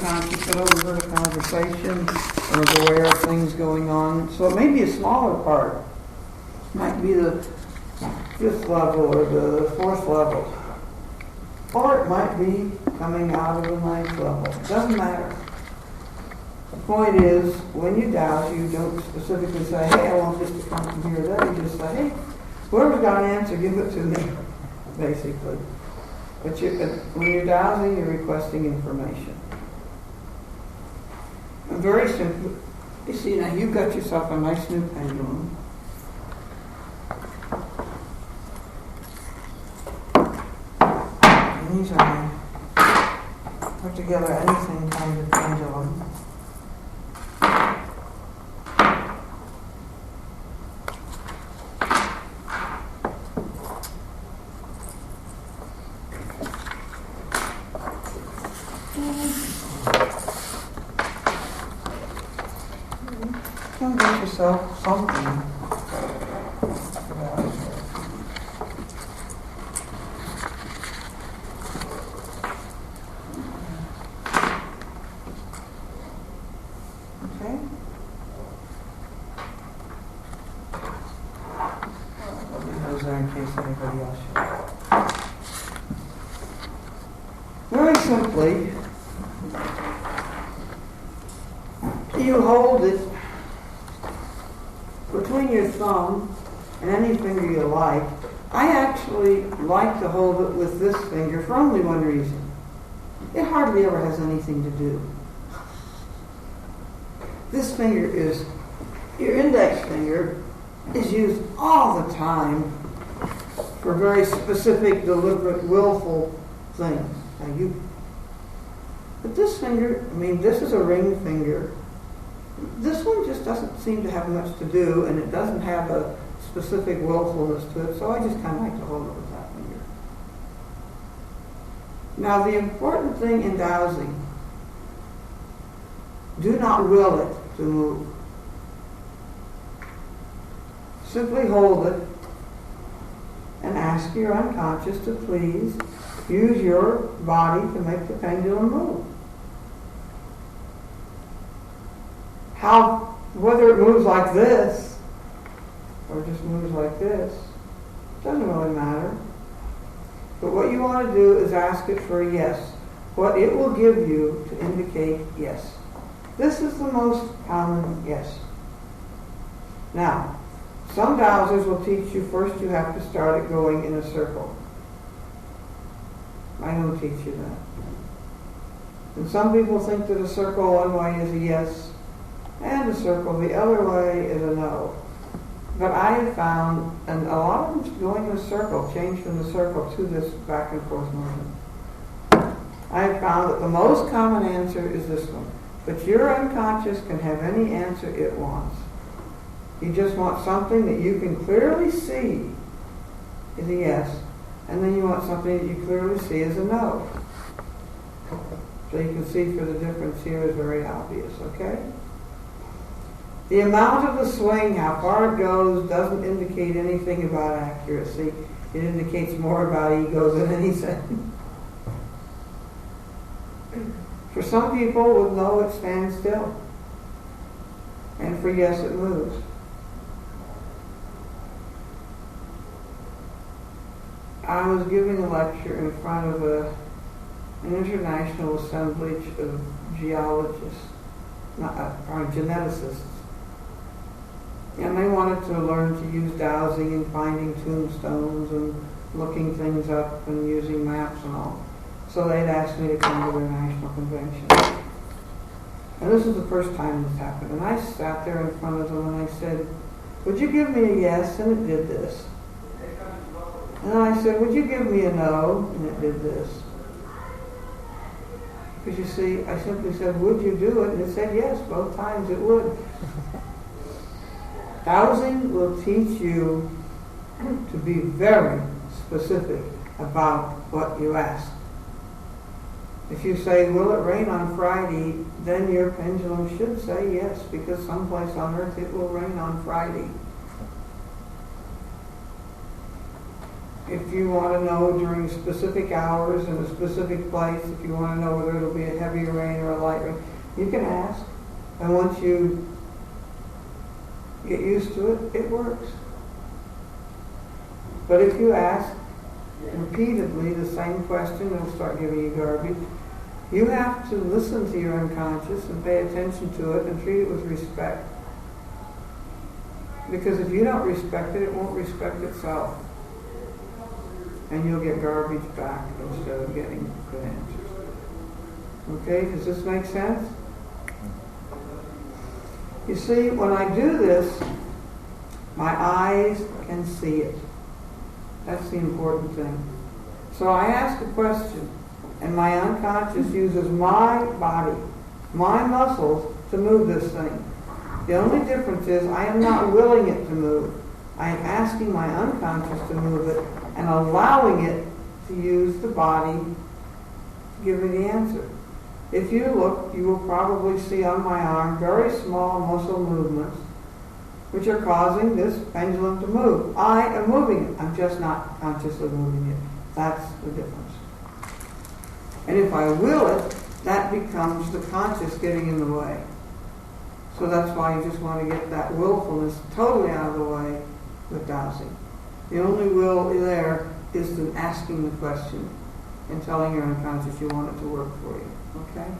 unconscious that overheard a conversation or is aware of things going on. So it may be a smaller part. It might be the 5th level or the 4th level. Or it might be coming out of the 9th level. It doesn't matter. The point is, when you douse, you don't specifically say, hey, I want this to come from here or there. You just say, hey, whoever's got an answer, give it to me, basically. But when you're dowsing, you're requesting information. And very simply, you see, now you've got yourself a nice new pendulum. And these are put together anything kind of pendulum. Come get yourself something. Okay? I'll leave those there in case anybody else should. Very simply, you hold it between your thumb and any finger you like. I actually like to hold it with this finger for only one reason. It hardly ever has anything to do. This finger is, your index finger is used all the time for very specific, deliberate, willful things. Now but this finger, this is a ring finger. This one just doesn't seem to have much to do, and it doesn't have a specific willfulness to it, so I just kind of like to hold it with that finger. Now, the important thing in dowsing, do not will it to move. Simply hold it and ask your unconscious to please use your body to make the pendulum move. Whether it moves like this or just moves like this, doesn't really matter. But what you want to do is ask it for a yes. What it will give you to indicate yes. This is the most common yes. Now, some dowsers will teach you first you have to start it going in a circle. I don't teach you that. And some people think that a circle one way is a yes, and a circle the other way is a no. But I have found, and a lot of them going in a circle, change from the circle to this back and forth motion. I have found that the most common answer is this one. But your unconscious can have any answer it wants. You just want something that you can clearly see is a yes, and then you want something that you clearly see is a no. So you can see for the difference here is very obvious, okay? The amount of the swing, how far it goes, doesn't indicate anything about accuracy. It indicates more about ego than anything. For some people, with no, it stands still. And for yes, it moves. I was giving a lecture in front of an international assemblage of geologists, geneticists. And they wanted to learn to use dowsing and finding tombstones and looking things up and using maps and all. So they'd asked me to come to their national convention. And this is the first time this happened. And I sat there in front of them and I said, would you give me a yes? And it did this. And then I said, would you give me a no? And it did this. Because you see, I simply said, would you do it? And it said yes, both times it would. Dowsing will teach you to be very specific about what you ask. If you say, will it rain on Friday, then your pendulum should say yes, because someplace on earth it will rain on Friday. if you want to know during specific hours in a specific place, if you want to know whether it'll be a heavy rain or a light rain, you can ask. And once you get used to it, it works. But if you ask repeatedly the same question, it'll start giving you garbage. You have to listen to your unconscious and pay attention to it and treat it with respect. Because if you don't respect it, it won't respect itself. And you'll get garbage back instead of getting good answers. Okay, does this make sense? You see, when I do this, my eyes can see it. That's the important thing. So I ask a question, and my unconscious uses my body, my muscles, to move this thing. The only difference is I am not willing it to move. I am asking my unconscious to move it and allowing it to use the body to give me the answer. If you look, you will probably see on my arm very small muscle movements which are causing this pendulum to move. I am moving it. I'm just not consciously moving it. That's the difference. And if I will it, that becomes the conscious getting in the way. So that's why you just want to get that willfulness totally out of the way with dowsing. The only will there is to asking the question and telling your unconscious you want it to work for you. Okay?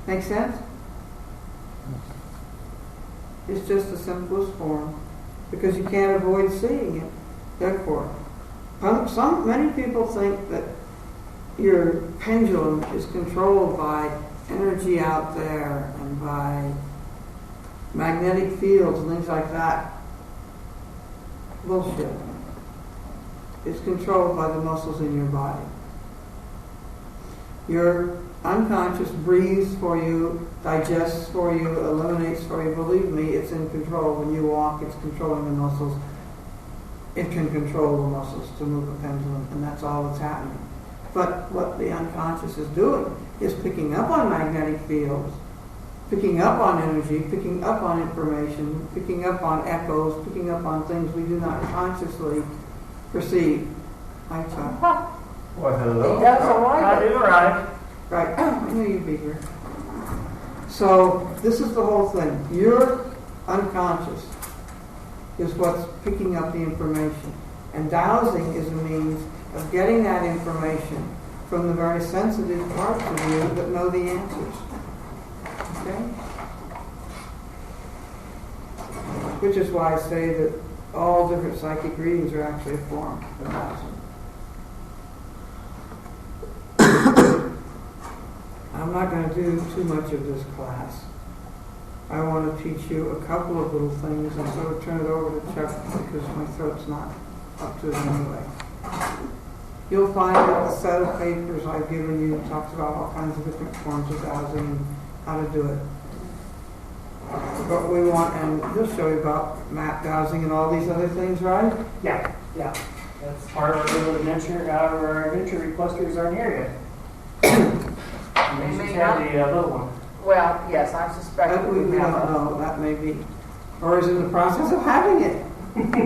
Make sense? It's just the simplest form because you can't avoid seeing it. Therefore, many people think that your pendulum is controlled by energy out there and by magnetic fields and things like that. Bullshit. It's controlled by the muscles in your body. Your unconscious breathes for you, digests for you, eliminates for you. Believe me, it's in control. When you walk, it's controlling the muscles. It can control the muscles to move a pendulum, and that's all that's happening. But what the unconscious is doing is picking up on magnetic fields, picking up on energy, picking up on information, picking up on echoes, picking up on things we do not consciously perceive. Hi, Chuck. Well, hello. He does arrive. I did arrive. Right. I knew you'd be here. So this is the whole thing. Your unconscious is what's picking up the information. And dowsing is a means of getting that information from the very sensitive parts of you that know the answers. Okay? Which is why I say that all different psychic readings are actually a form of dowsing. I'm not going to do too much of this class. I want to teach you a couple of little things and sort of turn it over to Chuck because my throat's not up to it anyway. You'll find that the set of papers I've given you talks about all kinds of different forms of dowsing and how to do it. But we want, and he'll show you about map dowsing and all these other things, right? Yeah. That's part of our little adventure. Our adventure requesters aren't here yet. They just have the little one. Well, yes, I suspect But we don't know. That may be, or is in the process of having it.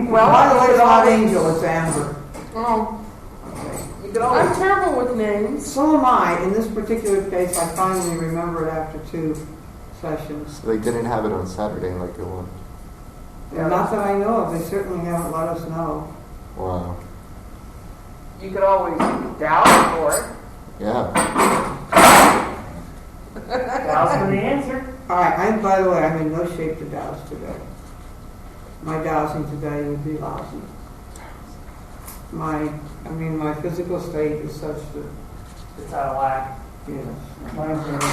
Well, By the way, it's not Angel, it's Amber. Oh, Okay. you could always. I'm terrible with names. So am I. In this particular case, I finally remember it after 2 sessions. They didn't have it on Saturday like it was. Not that I know of. They certainly haven't let us know. Wow. You could always doubt for it. Yeah. That's for the answer. All right. By the way, I'm in no shape to douse today. My dowsing today would be lousy. My physical state is such that, It's out of whack. yes. Mine's going to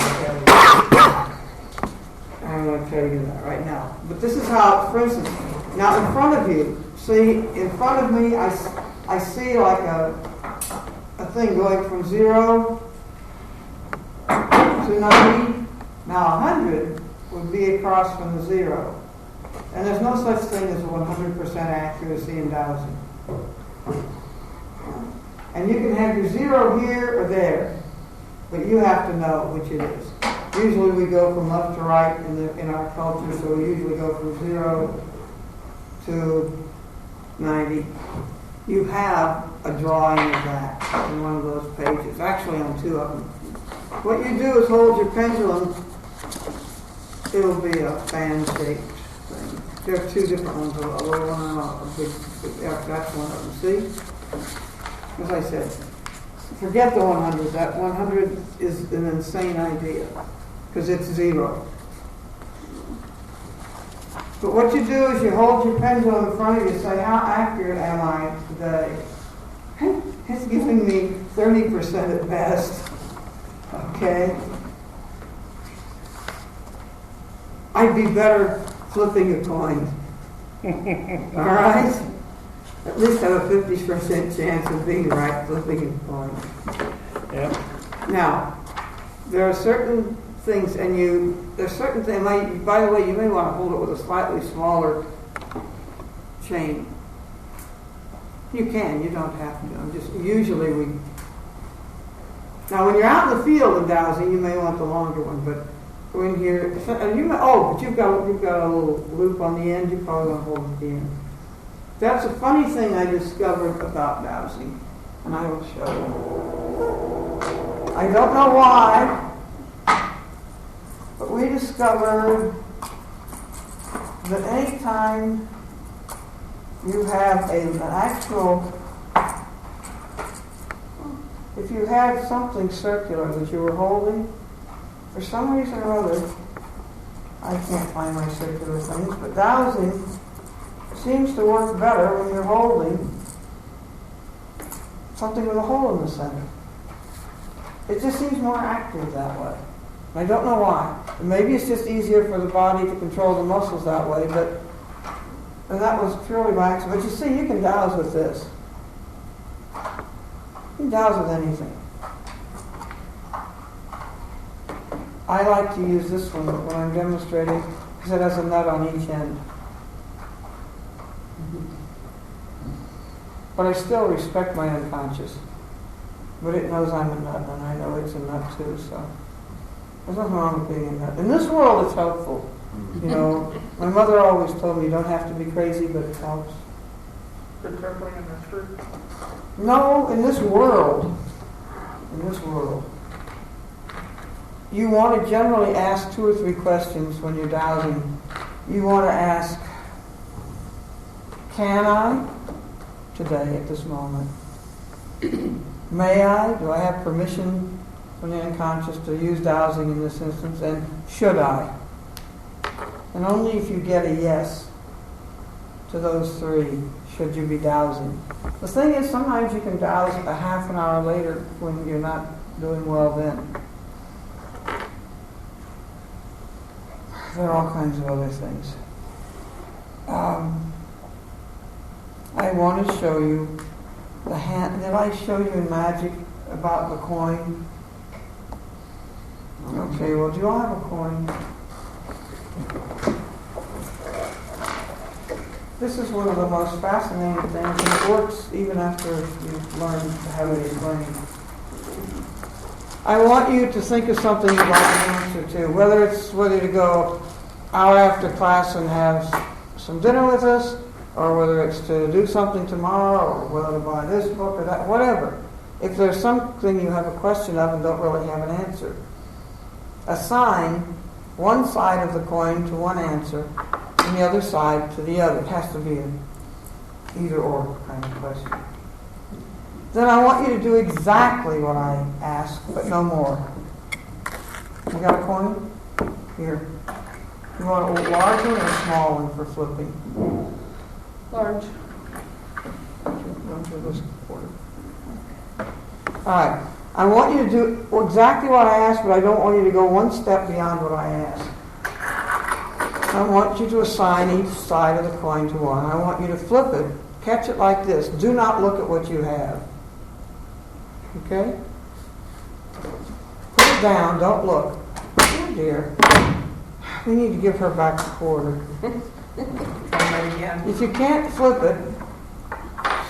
I'm going to tell you that right now. But this is how, for instance, now in front of you, see, in front of me, I see like a thing going from 0 to 90. Now 100 would be across from the 0. And there's no such thing as a 100% accuracy in dowsing. And you can have your 0 here or there, but you have to know which it is. Usually we go from left to right in our culture, so we usually go from 0 to 90, you have a drawing of that in one of those pages, actually on two of them. What you do is hold your pendulum, it'll be a fan-shaped thing. There are two different ones, a little one and a big, that's one of them, see? As I said, forget the 100, that 100 is an insane idea, because it's 0. But what you do is you hold your pendulum in front of you and say, how accurate am I today? It's giving me 30% at best. Okay? I'd be better flipping a coin. All right? At least have a 50% chance of being right flipping a coin. Yeah. Now, there are certain things, and there's certain things, by the way, you may want to hold it with a slightly smaller chain. You can, you don't have to. I'm just, usually now when you're out in the field in dowsing, you may want the longer one, but go in here, but you've got a little loop on the end, you probably want to hold it at the end. That's a funny thing I discovered about dowsing, and I will show you. I don't know why, but we discovered that any time you have an actual, if you had something circular that you were holding, for some reason or other, I can't find my circular things, but dowsing seems to work better when you're holding something with a hole in the center. It just seems more active that way. I don't know why. Maybe it's just easier for the body to control the muscles that way, and that was purely by accident. But you see, you can douse with this. You can douse with anything. I like to use this one when I'm demonstrating because it has a nut on each end. But I still respect my unconscious. But it knows I'm a nut, and I know it's a nut too, so there's nothing wrong with being a nut. In this world, it's helpful. You know, my mother always told me you don't have to be crazy, but it helps. Good trampling in this fruit. No, in this world, you want to generally ask 2 or 3 questions when you're dowsing. You want to ask, can I today at this moment? May I? Do I have permission from the unconscious to use dowsing in this instance? And should I? And only if you get a yes to those 3 should you be dowsing. The thing is, sometimes you can douse a half an hour later when you're not doing well then. There are all kinds of other things. I want to show you the hand. Did I show you in magic about the coin? Okay, well, do you all have a coin? This is one of the most fascinating things, and it works even after you've learned to have it explained. I want you to think of something you'd like to answer to, whether it's whether to go out after class and have some dinner with us, or whether it's to do something tomorrow, or whether to buy this book or that, whatever. If there's something you have a question of and don't really have an answer, assign one side of the coin to one answer and the other side to the other. It has to be an either-or kind of question. Then I want you to do exactly what I ask, but no more. You got a coin? Here. You want a large one or a small one for flipping? Large. All right. I want you to do exactly what I asked, but I don't want you to go one step beyond what I asked. I want you to assign each side of the coin to one. I want you to flip it, catch it like this. Do not look at what you have. Okay? Put it down, don't look. Oh dear. We need to give her back the quarter. If you can't flip it,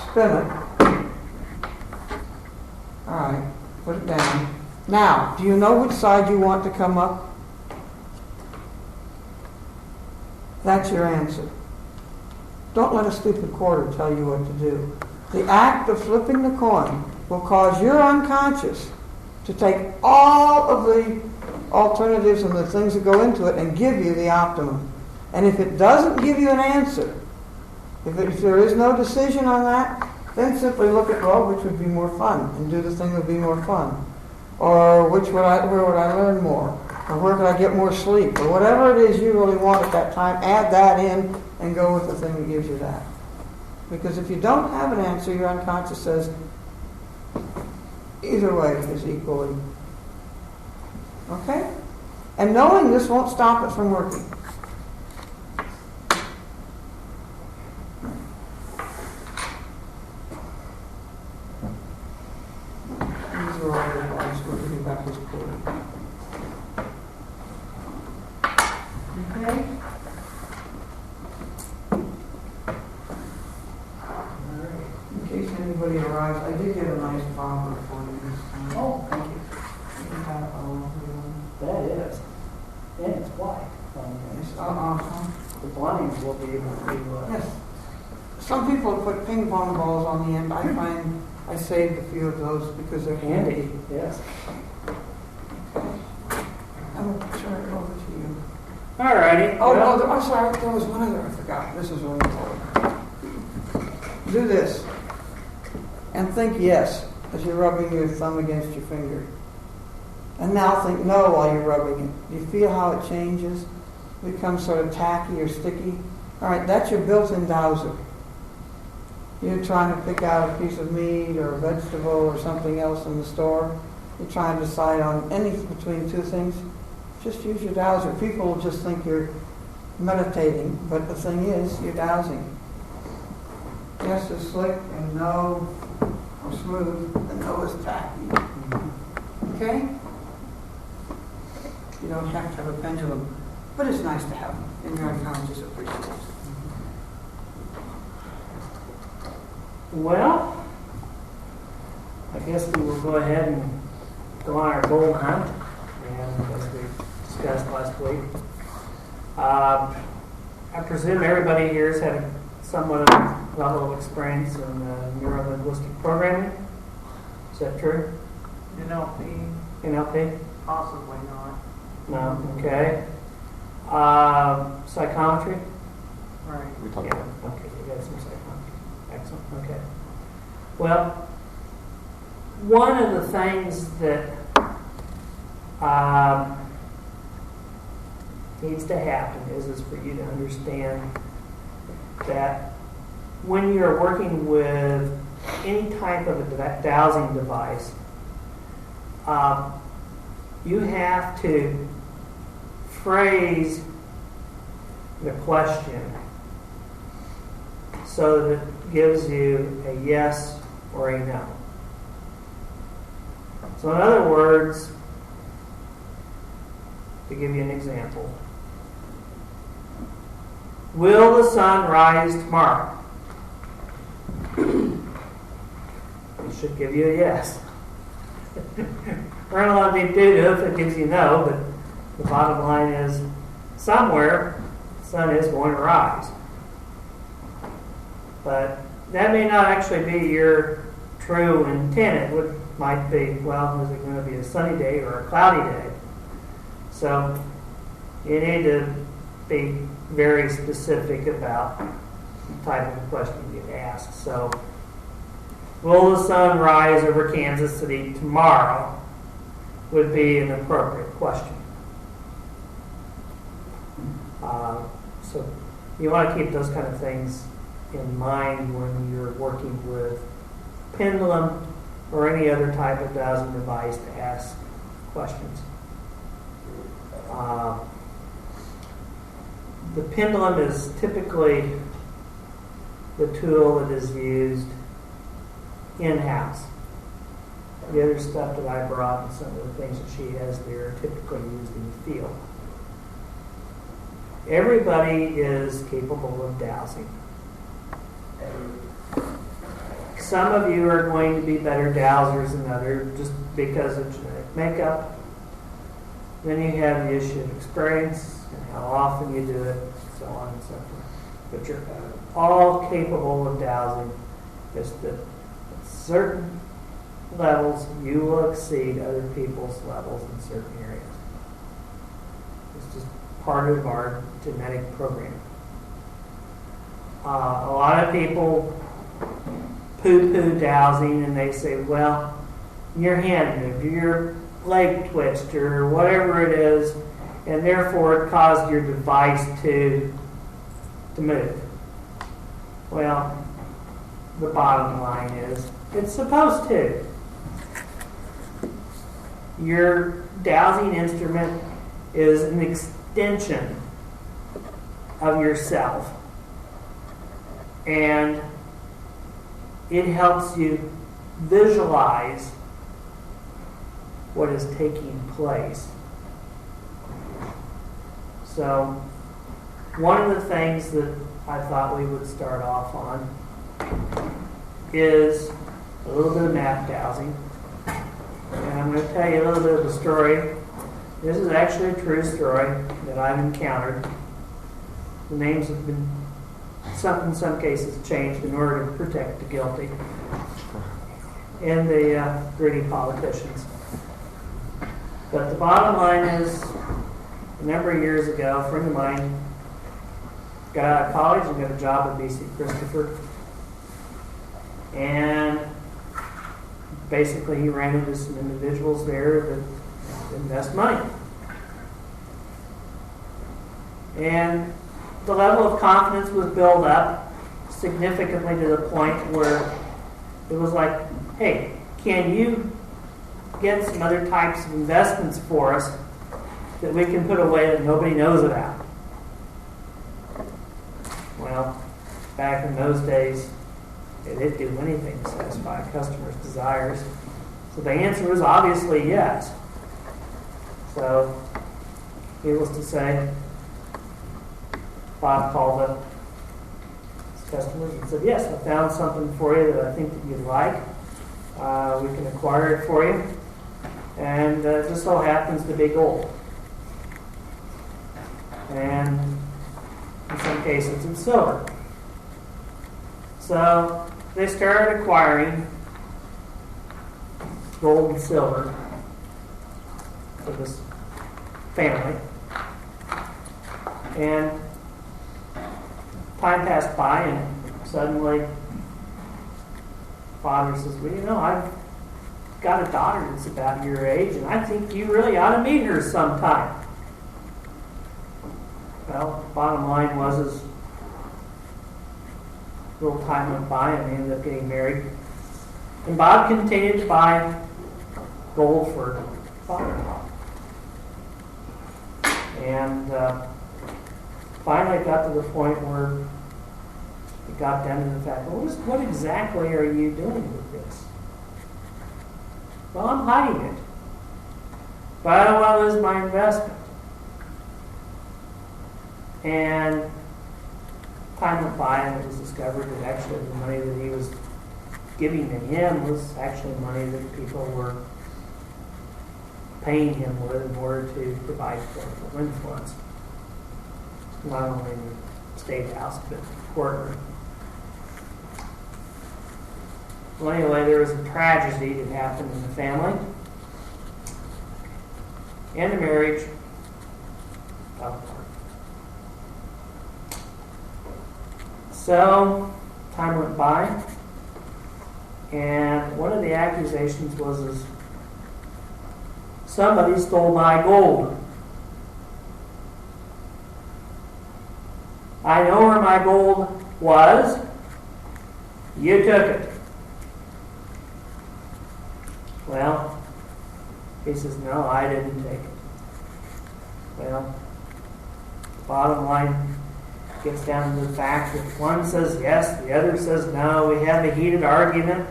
spin it. All right, put it down. Now, do you know which side you want to come up? That's your answer. Don't let a stupid quarter tell you what to do. The act of flipping the coin will cause your unconscious to take all of the alternatives and the things that go into it and give you the optimum. And if it doesn't give you an answer, if there is no decision on that, then simply look at, well, which would be more fun, and do the thing that would be more fun. Or where would I learn more? Or where could I get more sleep? Or whatever it is you really want at that time, add that in and go with the thing that gives you that. Because if you don't have an answer, your unconscious says, either way is equally. Okay? And knowing this won't stop it from working. These are all the advice we're giving back this quarter. Okay? In case anybody arrives, I did get a nice bomber for you this time. Oh, thank you. You can have it all over you. That is. And it's white. It's awesome. The blinds will be able to, Yes. Some people put ping pong balls on the end. I find I saved a few of those because they're handy. Yes. I will turn it over to you. All righty. Oh, no, I'm sorry. There was one other I forgot. This is really important. Do this. And think yes as you're rubbing your thumb against your finger. And now think no while you're rubbing it. Do you feel how it changes? It becomes sort of tacky or sticky. All right, that's your built-in dowser. You're trying to pick out a piece of meat or a vegetable or something else in the store. You're trying to decide on anything between two things. Just use your dowser. People will just think you're meditating, but the thing is, you're dowsing. Yes is slick and no or smooth, and no is tacky. Okay? You don't have to have a pendulum, but it's nice to have them, and your unconscious appreciates it. Well, I guess we will go ahead and go on our gold hunt, and as we discussed last week. I presume everybody here has had somewhat of a level of experience in neuro-linguistic programming. Is that true? NLP? Possibly not. No? Okay. Psychometry? Right. We talked Yeah, about okay, you got some psychometry. Excellent, okay. Well, one of the things that needs to happen is for you to understand that when you're working with any type of a dowsing device, you have to phrase the question so that it gives you a yes or a no. So in other words, to give you an example, will the sun rise tomorrow? It should give you a yes. We're not allowed to do if it gives you no, but the bottom line is somewhere the sun is going to rise. But that may not actually be your true intent. It might be, well, is it going to be a sunny day or a cloudy day? So you need to be very specific about the type of question you ask. So, will the sun rise over Kansas City tomorrow would be an appropriate question. So you want to keep those kind of things in mind when you're working with pendulum or any other type of dowsing device to ask questions. The pendulum is typically the tool that is used in-house. The other stuff that I brought and some of the things that she has there are typically used in the field. Everybody is capable of dowsing. Some of you are going to be better dowsers than others just because of genetic makeup. Then you have the issue of experience and how often you do it, so on and so forth. but you're all capable of dowsing. Just that at certain levels, you will exceed other people's levels in certain areas. It's just part of our genetic program. A lot of people poo-poo dowsing, and they say, well, your hand moved, your leg twitched, or whatever it is, and therefore it caused your device to move. Well, the bottom line is, it's supposed to. Your dowsing instrument is an extension of yourself, and it helps you visualize what is taking place. So, one of the things that I thought we would start off on is a little bit of map dowsing. And I'm going to tell you a little bit of a story. This is actually a true story that I've encountered. The names have been, in some cases, changed in order to protect the guilty and the greedy politicians. But the bottom line is, a number of years ago, a friend of mine got out of college and got a job at BC Christopher. And basically he ran into some individuals there that invest money. And the level of confidence was built up significantly to the point where it was like, hey, can you get some other types of investments for us that we can put away that nobody knows about? Well, back in those days, they didn't do anything to satisfy a customer's desires. So the answer was obviously yes. So, needless to say, Bob called up his customers and said, yes, I found something for you that I think that you'd like. We can acquire it for you. And it just so happens to be gold. And in some cases it's silver. So they started acquiring gold and silver for this family. And time passed by, and suddenly father says, well, you know, I've got a daughter that's about your age, and I think you really ought to meet her sometime. Well, bottom line was, as a little time went by, and they ended up getting married. And Bob continued to buy gold for father-in-law. And finally it got to the point where it got down to the fact, well, what exactly are you doing with this? Well, I'm hiding it. But I don't want to lose my investment. And time went by, and it was discovered that actually the money that he was giving to him was actually money that people were paying him with in order to provide political influence, not only in the state house but the courtroom. Well, anyway, there was a tragedy that happened in the family, and the marriage fell apart. So, time went by, and one of the accusations was somebody stole my gold. I know where my gold was. You took it. Well, he says, no, I didn't take it. Well, bottom line gets down to the fact that one says yes, the other says no. We have a heated argument.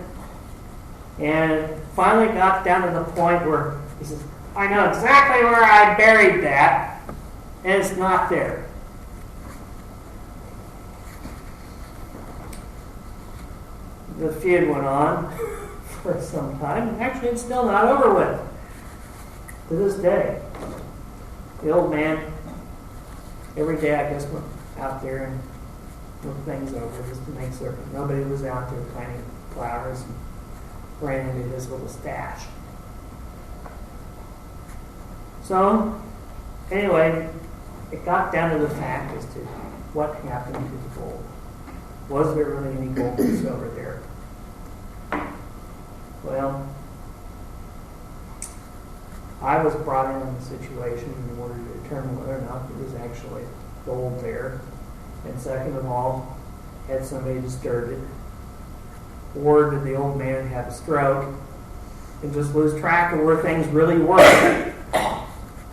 And it finally got down to the point where he says, I know exactly where I buried that, and it's not there. The feud went on for some time. Actually, it's still not over with. To this day, the old man, every day I guess, went out there and look things over just to make certain nobody was out there planting flowers and ran into his little stash. So, anyway, it got down to the fact as to what happened to the gold. Was there really any gold and silver there? Well, I was brought in on the situation in order to determine whether or not there was actually gold there. And second of all, had somebody disturbed it? Or did the old man have a stroke and just lose track of where things really were?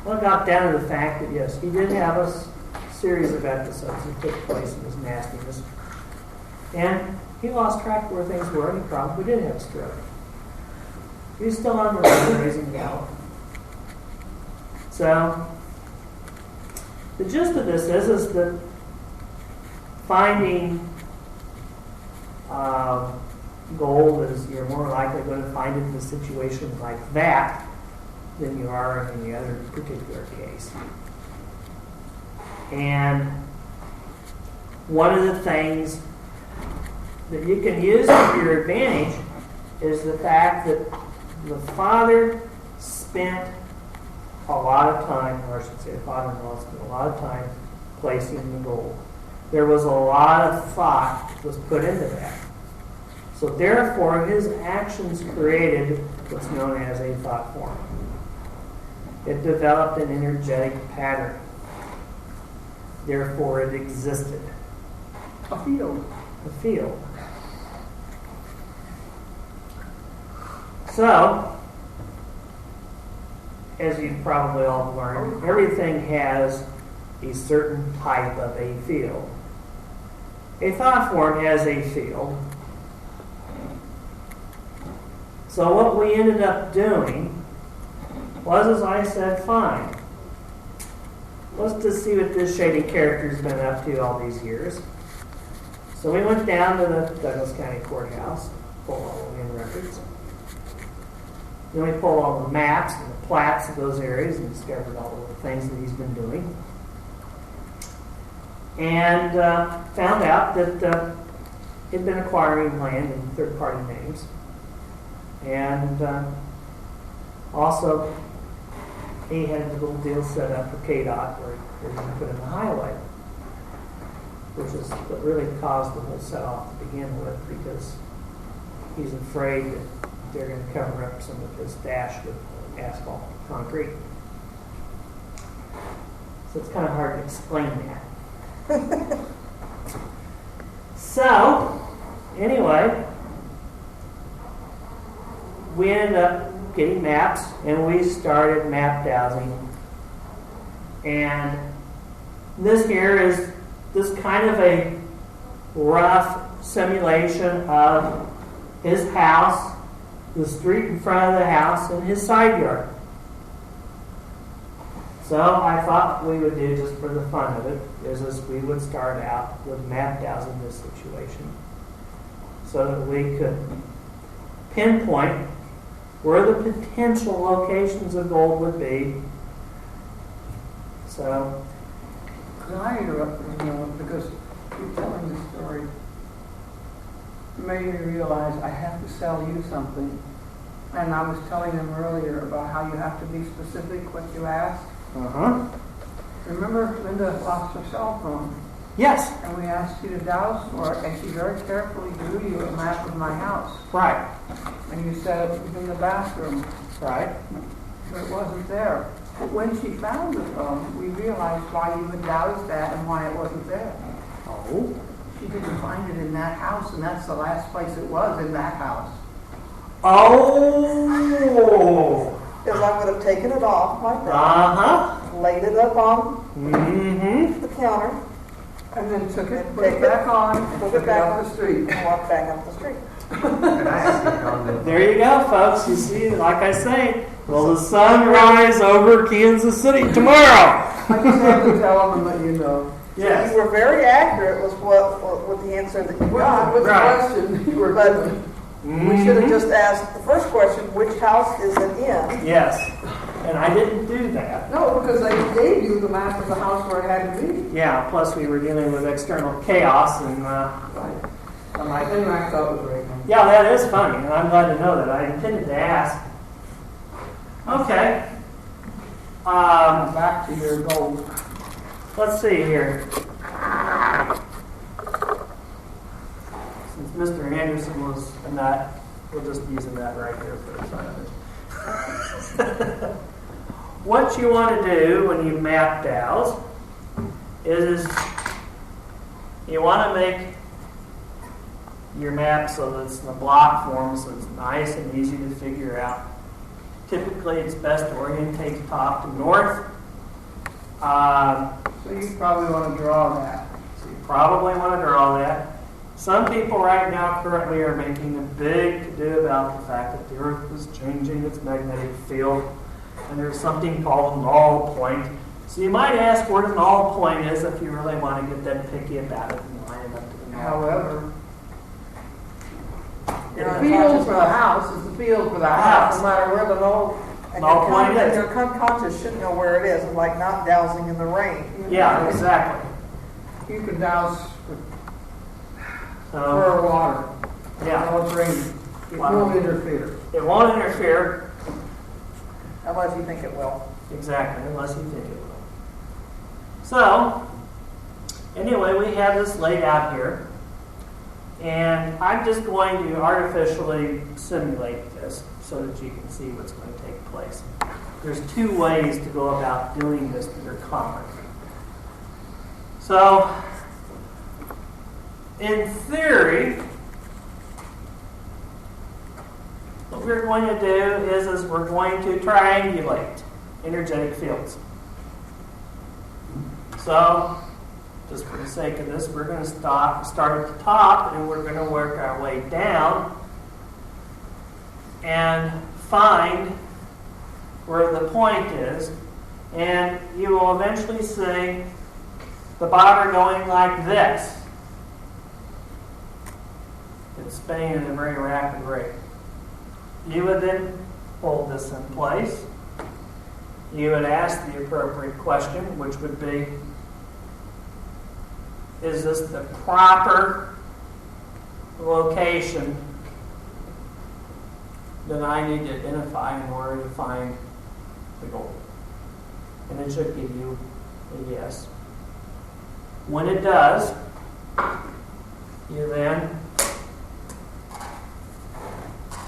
Well, it got down to the fact that, yes, he did have a series of episodes that took place in his nastiness. And he lost track of where things were, and he probably did have a stroke. He was still on the road raising cattle. So, the gist of this is that finding gold is you're more likely going to find it in a situation like that than you are in any other particular case. And one of the things that you can use to your advantage is the fact that the father spent a lot of time, or I should say the father-in-law spent a lot of time placing the gold. There was a lot of thought that was put into that. So therefore, his actions created what's known as a thought form. It developed an energetic pattern. Therefore, it existed. A field. A field. So, as you've probably all learned, everything has a certain type of a field. A thought form has a field. So what we ended up doing was, as I said, fine. Let's just see what this shady character's been up to all these years. So we went down to the Douglas County Courthouse, pulled all the land records. Then we pulled all the maps and the plats of those areas and discovered all of the things that he's been doing. And found out that he'd been acquiring land in third-party names. And also, he had a little deal set up for KDOT where they're going to put in the highway, which is what really caused the whole set-off to begin with, because he's afraid that they're going to cover up some of his stash with asphalt and concrete. So it's kind of hard to explain that. So, anyway, we ended up getting maps, and we started map dowsing. And this here is this kind of a rough simulation of his house, the street in front of the house, and his side yard. So I thought we would do, just for the fun of it, is we would start out with map dowsing this situation so that we could pinpoint where the potential locations of gold would be. So, Can I interrupt for a moment? Because you're telling the story made me realize I have to sell you something. And I was telling them earlier about how you have to be specific what you ask. Remember, Linda lost her cell phone, yes, and we asked you to douse for it, and she very carefully drew you a map of my house. right, And you said it was in the bathroom, right. but it wasn't there. But when she found the phone, we realized why you had doused that and why it wasn't there. Oh, She didn't find it in that house, and that's the last place it was, in that house. oh, Because I would have taken it off my bed, laid it up on the counter, And then took it, And put it take back on, and put took it it back up the street. and walked back up the street. Can I ask a comment? There you go, folks. You see, like I say, will the sun rise over Kansas City tomorrow? I just had to tell them and let you know. Yes. You were very accurate with with the answer that you got. With the Right. question you were But given. we should have just asked the first question, which house is it in? Yes. And I didn't do that. No, because they gave you the map of the house where it had to be. Yeah, plus we were dealing with external chaos, and Right. I'm like, Anyway, I thought it was right. yeah, that is funny, and I'm glad to know that. I intended to ask. Okay. Back to your goals. Let's see here. Since Mr. Anderson was a nut, we'll just use a nut right here for the fun of it. What you want to do when you map Dows is you want to make your map so that it's in a block form, so it's nice and easy to figure out. Typically, it's best to orientate top to north. So you probably want to draw that. So you probably want to draw that. Some people right now currently are making a big to-do about the fact that the Earth is changing its magnetic field, and there's something called a null point. So you might ask where the null point is if you really want to get that picky about it and line it up to the null. However, In the the field for the house is the field for the house, no matter where the null. And Null your point is. your subconscious should know where it is, like not dowsing in the rain. Yeah, exactly. You can douse So, for water. yeah, Now it's raining. It Wow. won't interfere. it won't interfere. Unless you think it will. Exactly, unless you think it will. So, anyway, we have this laid out here. And I'm just going to artificially simulate this so that you can see what's going to take place. There's two ways to go about doing this that are common. So, in theory, what we're going to do is we're going to triangulate energetic fields. So, just for the sake of this, we're going to start at the top, and we're going to work our way down and find where the point is. And you will eventually see the bobber going like this. It's spinning at a very rapid rate. You would then hold this in place. You would ask the appropriate question, which would be, is this the proper location that I need to identify in order to find the goal? And it should give you a yes. When it does, you then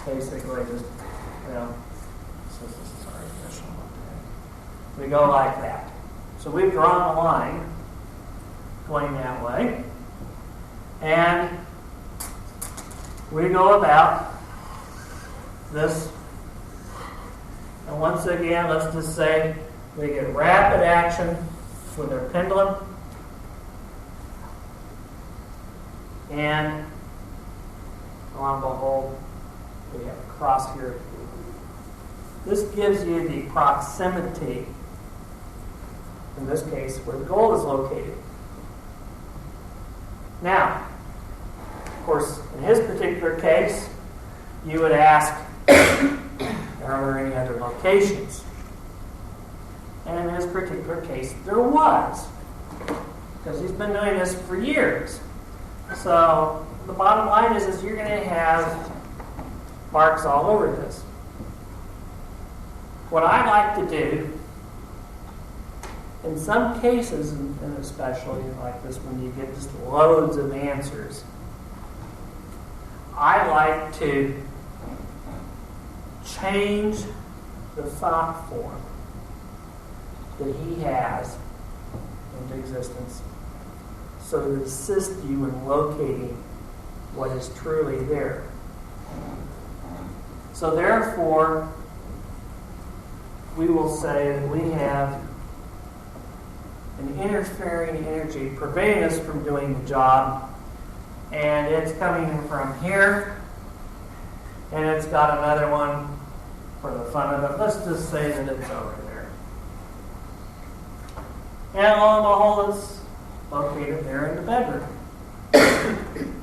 basically just, since this is artificial, we go like that. So we've drawn a line going that way, and we go about this, and once again, let's just say we get rapid action with our pendulum, and along the whole, we have a cross here. This gives you the proximity, in this case, where the goal is located. Now, of course, in his particular case, you would ask, are there any other locations? And in his particular case, there was, because he's been doing this for years. So the bottom line is you're going to have marks all over this. What I like to do, in some cases, and especially like this, when you get just loads of answers, I like to change the thought form that he has into existence so to assist you in locating what is truly there. So therefore, we will say that we have an interfering energy preventing us from doing the job, and it's coming in from here, and it's got another one for the fun of it. Let's just say that it's over there. And lo and behold, it's located there in the bedroom.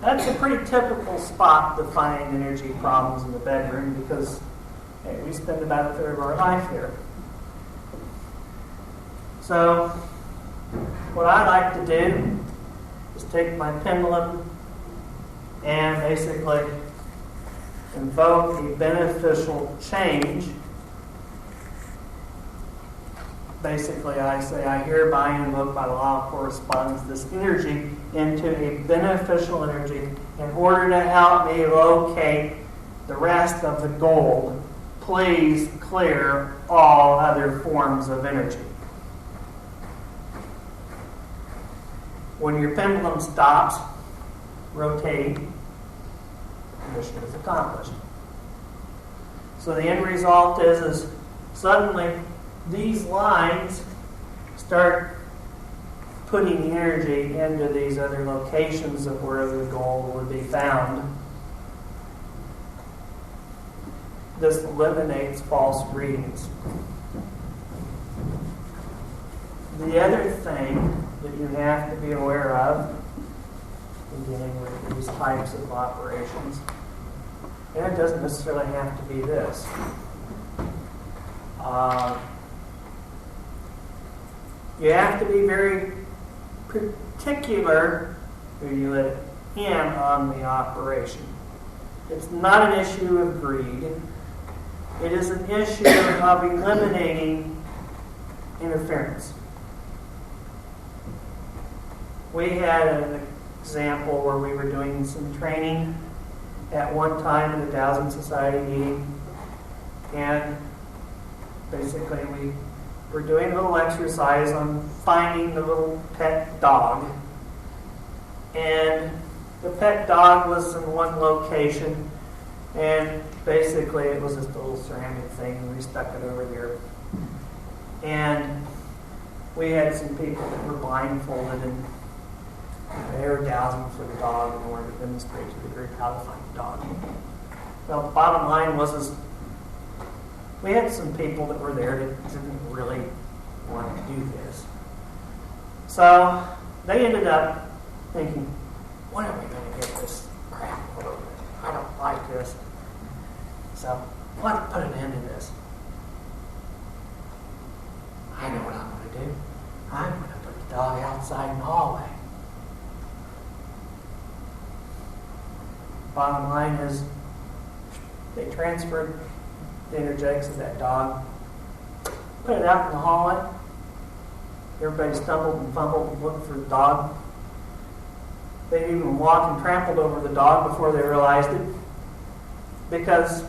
That's a pretty typical spot to find energy problems in the bedroom because, hey, we spend about a third of our life here. So what I like to do is take my pendulum and basically invoke a beneficial change. Basically, I say, I hereby invoke by law of correspondence this energy into a beneficial energy in order to help me locate the rest of the gold. Please clear all other forms of energy. When your pendulum stops rotating, the mission is accomplished. So the end result is suddenly these lines start putting energy into these other locations of where the gold would be found. This eliminates false readings. The other thing that you have to be aware of in dealing with these types of operations, and it doesn't necessarily have to be this. You have to be very particular who you let in on the operation. It's not an issue of greed. It is an issue of eliminating interference. We had an example where we were doing some training at one time in the Dowsing Society meeting, and basically we were doing a little exercise on finding the little pet dog. And the pet dog was in one location, and basically it was just a little ceramic thing, and we stuck it over there. And we had some people that were blindfolded, and they were dowsing for the dog and wanted to demonstrate to the group how to find the dog. Well, the bottom line was we had some people that were there that didn't really want to do this. So they ended up thinking, when are we going to get this crap over with? I don't like this. So let's put an end to this. I know what I'm going to do. I'm going to put the dog outside in the hallway. Bottom line is they transferred the energetics of that dog, put it out in the hallway. Everybody stumbled and fumbled and looked for the dog. They even walked and trampled over the dog before they realized it, because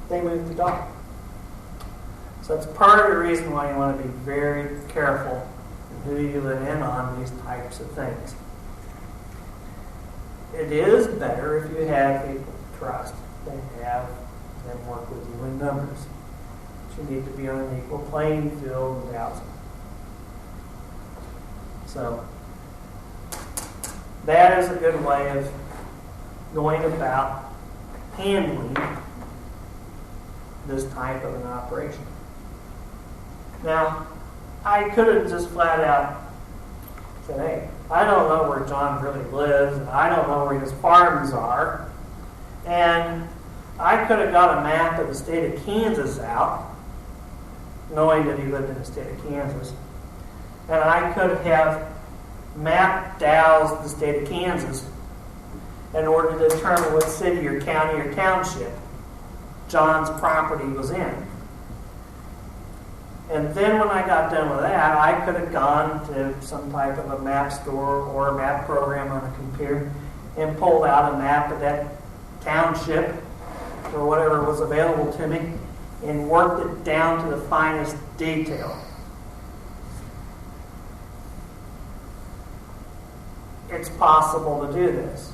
they moved the dog. So that's part of the reason why you want to be very careful in who you let in on these types of things. It is better if you have people to trust. They have them work with you in numbers. But you need to be on an equal playing field with Dowsing. So that is a good way of going about handling this type of an operation. Now, I could have just flat out said, hey, I don't know where John really lives, and I don't know where his farms are, and I could have got a map of the state of Kansas out, knowing that he lived in the state of Kansas, and I could have mapped dowsed the state of Kansas in order to determine what city or county or township John's property was in. And then when I got done with that, I could have gone to some type of a map store or a map program on a computer and pulled out a map of that township or whatever was available to me and worked it down to the finest detail. It's possible to do this.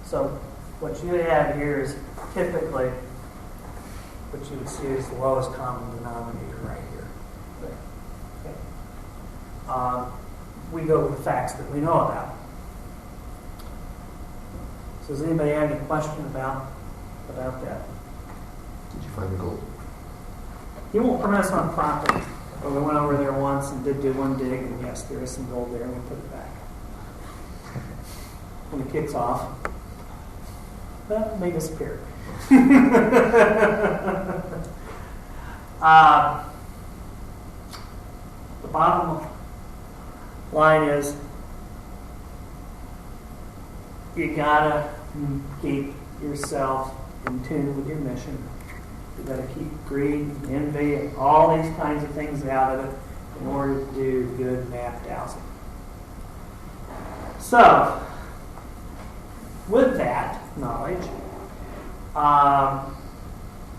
So what you have here is typically what you would see as the lowest common denominator right here. Okay. We go with the facts that we know about. So does anybody have any question about that? Did you find the gold? He won't permit us on property. But we went over there once and did do one dig, and yes, there is some gold there, and we put it back. When it kicks off, that may disappear. bottom line is you gotta keep yourself in tune with your mission. You gotta keep greed, envy, and all these kinds of things out of it in order to do good map dowsing. So, with that knowledge,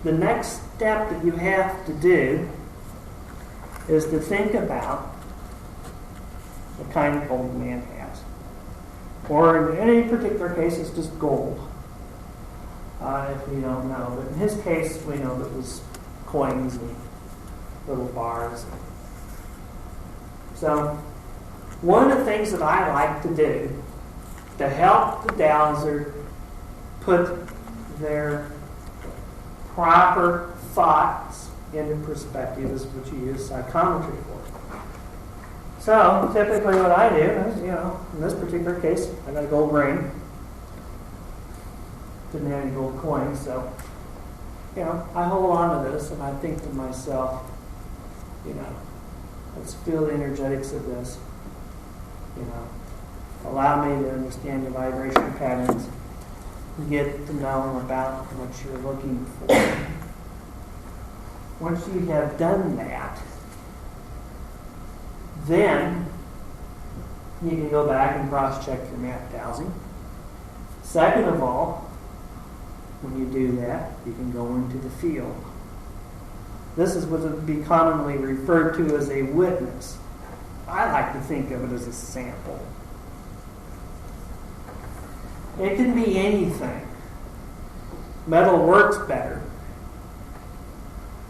the next step that you have to do is to think about what kind of gold the man has. Or in any particular case, it's just gold. If we don't know. But in his case, we know that it was coins and little bars. So, one of the things that I like to do to help the dowser put their proper thoughts into perspective is what you use psychometry for. So, typically what I do is, in this particular case, I got a gold ring. Didn't have any gold coins, so, I hold on to this and I think to myself, let's feel the energetics of this. Allow me to understand the vibration patterns, get to know about what you're looking for. Once you have done that, then you can go back and cross-check your map dowsing. Second of all, when you do that, you can go into the field. This is what would be commonly referred to as a witness. I like to think of it as a sample. It can be anything. Metal works better.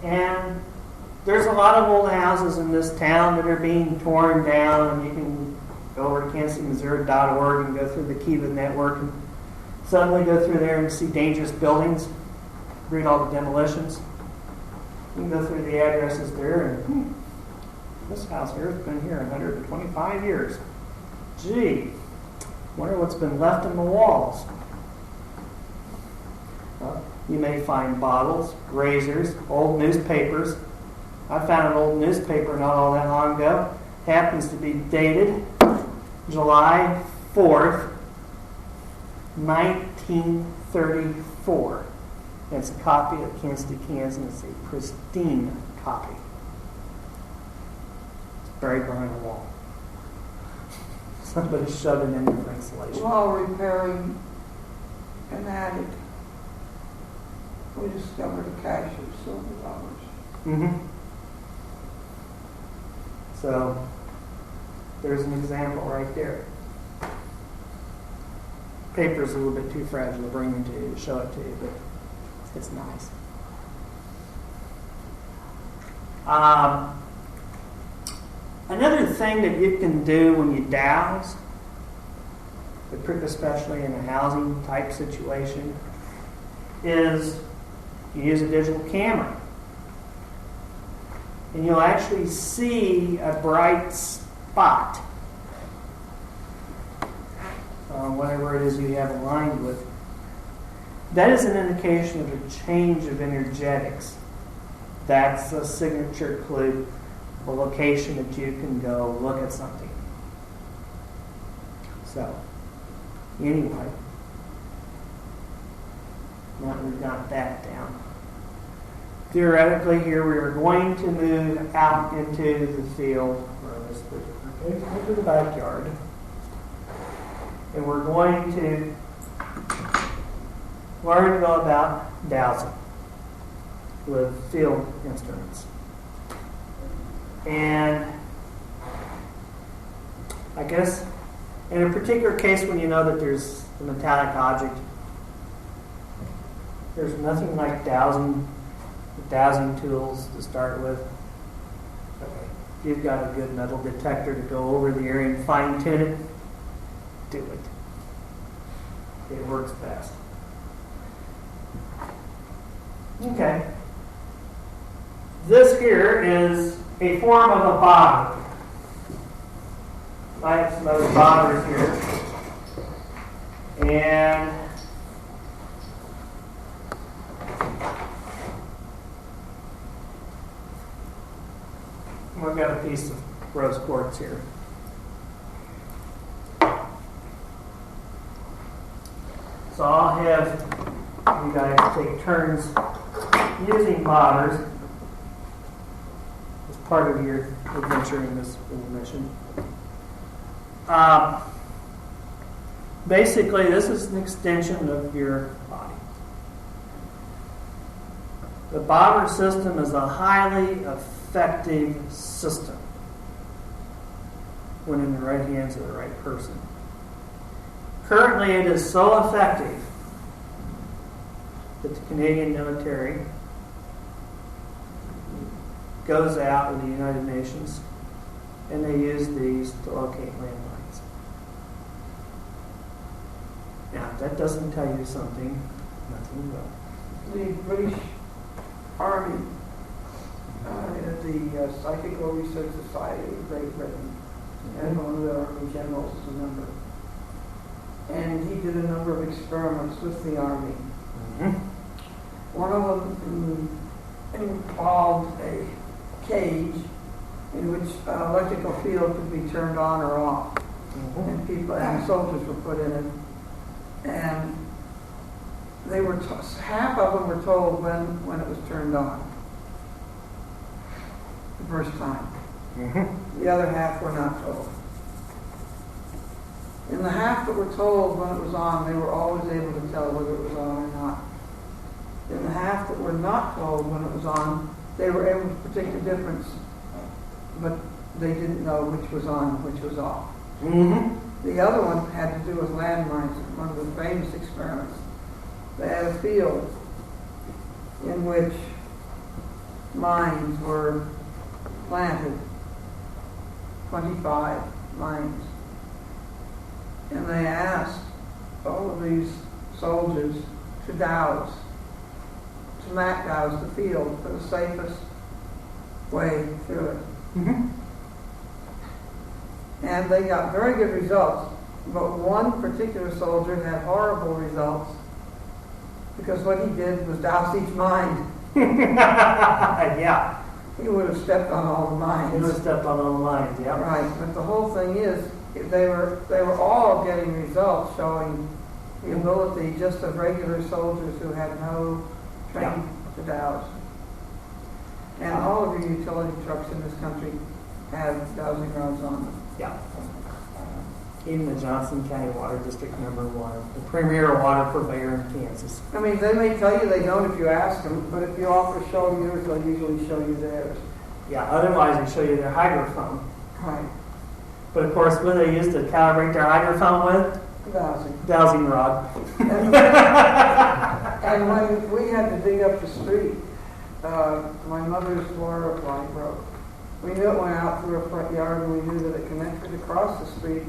And there's a lot of old houses in this town that are being torn down, and you can go over to kansasmissouri.org and go through the Kiva network and suddenly go through there and see dangerous buildings, read all the demolitions. You can go through the addresses there and, this house here has been here 125 years. Gee, wonder what's been left in the walls. You may find bottles, razors, old newspapers. I found an old newspaper not all that long ago. Happens to be dated July 4th, 1934. It's a copy of Kansas City, Kansas, and it's a pristine copy. It's buried behind a wall. Somebody shoved it in for insulation. While repairing an attic, we discovered a cache of silver dollars. Mm-hmm. So, there's an example right there. Paper's a little bit too fragile to bring into you, to show it to you, but it's nice. Another thing that you can do when you douse, especially in a housing type situation, is you use a digital camera. And you'll actually see a bright spot, whatever it is you have aligned with. That is an indication of a change of energetics. That's a signature clue, a location that you can go look at something. So, anyway, now that we've got that down. Theoretically, here we are going to move out into the field, or this particular case, into the backyard. And we're going to learn to go about dowsing with field instruments. And I guess in a particular case when you know that there's a metallic object, there's nothing like dowsing tools to start with. Okay. If you've got a good metal detector to go over the area and fine tune it, do it. It works best. Okay. This here is a form of a bobber. I have some other bobbers here. And we've got a piece of rose quartz here. So I'll have you guys take turns using bobbers as part of your adventure in this little mission. Basically, this is an extension of your body. The bobber system is a highly effective system when in the right hands of the right person. Currently, it is so effective that the Canadian military goes out with the United Nations and they use these to locate landmines. Now, if that doesn't tell you something, nothing will. The British Army, the Psychical Research Society of Great Britain, and one of the Army generals is a member. And he did a number of experiments with the Army. One of them involved a cage in which an electrical field could be turned on or off. And people and soldiers were put in it. And they were half of them were told when it was turned on the first time. The other half were not told. In the half that were told when it was on, they were always able to tell whether it was on or not. In the half that were not told when it was on, they were able to predict the difference, but they didn't know which was on and which was off. The other one had to do with landmines, one of the famous experiments. They had a field in which mines were planted, 25 mines. And they asked all of these soldiers to douse, to mat douse the field for the safest way through it. And they got very good results, but one particular soldier had horrible results because what he did was douse each mine. Yeah. He would have stepped on all the mines. He would have stepped on all the mines, yeah. Right, but the whole thing is, they were all getting results showing the ability just of regular soldiers who had no training to douse. And all of your utility trucks in this country have dowsing rods on them. Yeah. In the Johnson County Water District #1, the premier water purveyor in Kansas. I mean, they may tell you they don't if you ask them, but if you offer to show them yours, they'll usually show you theirs. Yeah, otherwise they show you their hydrophone. Right. But of course, what they used to calibrate their hydrophone with? Dowsing. Dowsing rod. And when we had to dig up the street, my mother's water line broke. We knew it went out through our front yard, and we knew that it connected across the street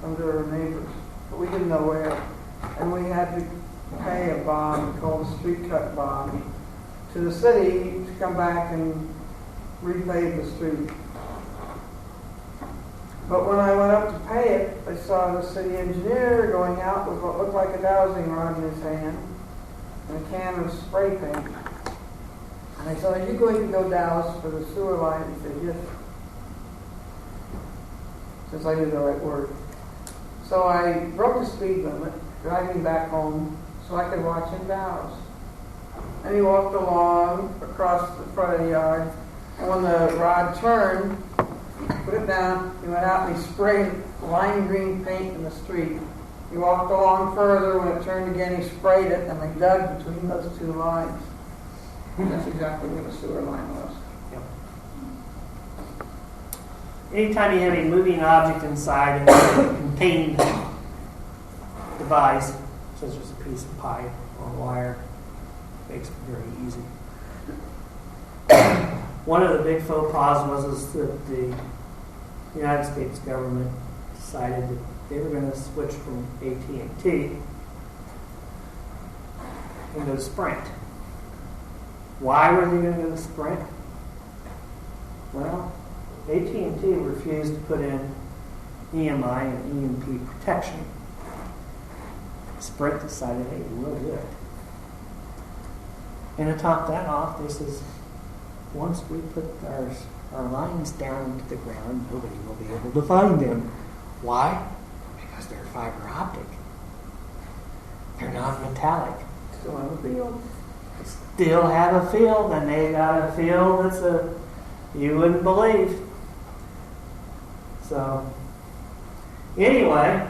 under our neighbors, but we didn't know where. And we had to pay a bond called a street cut bond to the city to come back and repave the street. But when I went up to pay it, I saw the city engineer going out with what looked like a dowsing rod in his hand and a can of spray paint. And I said, "Are you going to go douse for the sewer line?" He said, "Yes." Since I knew the right word. So I broke the speed limit, driving back home, so I could watch him douse. And he walked along across the front of the yard, and when the rod turned, he put it down, he went out and he sprayed lime green paint in the street. He walked along further, when it turned again, he sprayed it, and they dug between those two lines. That's exactly where the sewer line was. Anytime you have a moving object inside a contained device, such as a piece of pipe or wire, it makes it very easy. One of the big faux pas was that the United States government decided that they were going to switch from AT&T and go to Sprint. Why were they going to go to Sprint? Well, AT&T refused to put in EMI and EMP protection. Sprint decided, hey, we'll do it. And to top that off, they says, once we put our are lines down into the ground, nobody will be able to find them. Why? Because they're fiber optic. They're non-metallic. Still have a field. Still have a field, and they got a field that's you wouldn't believe. So, anyway,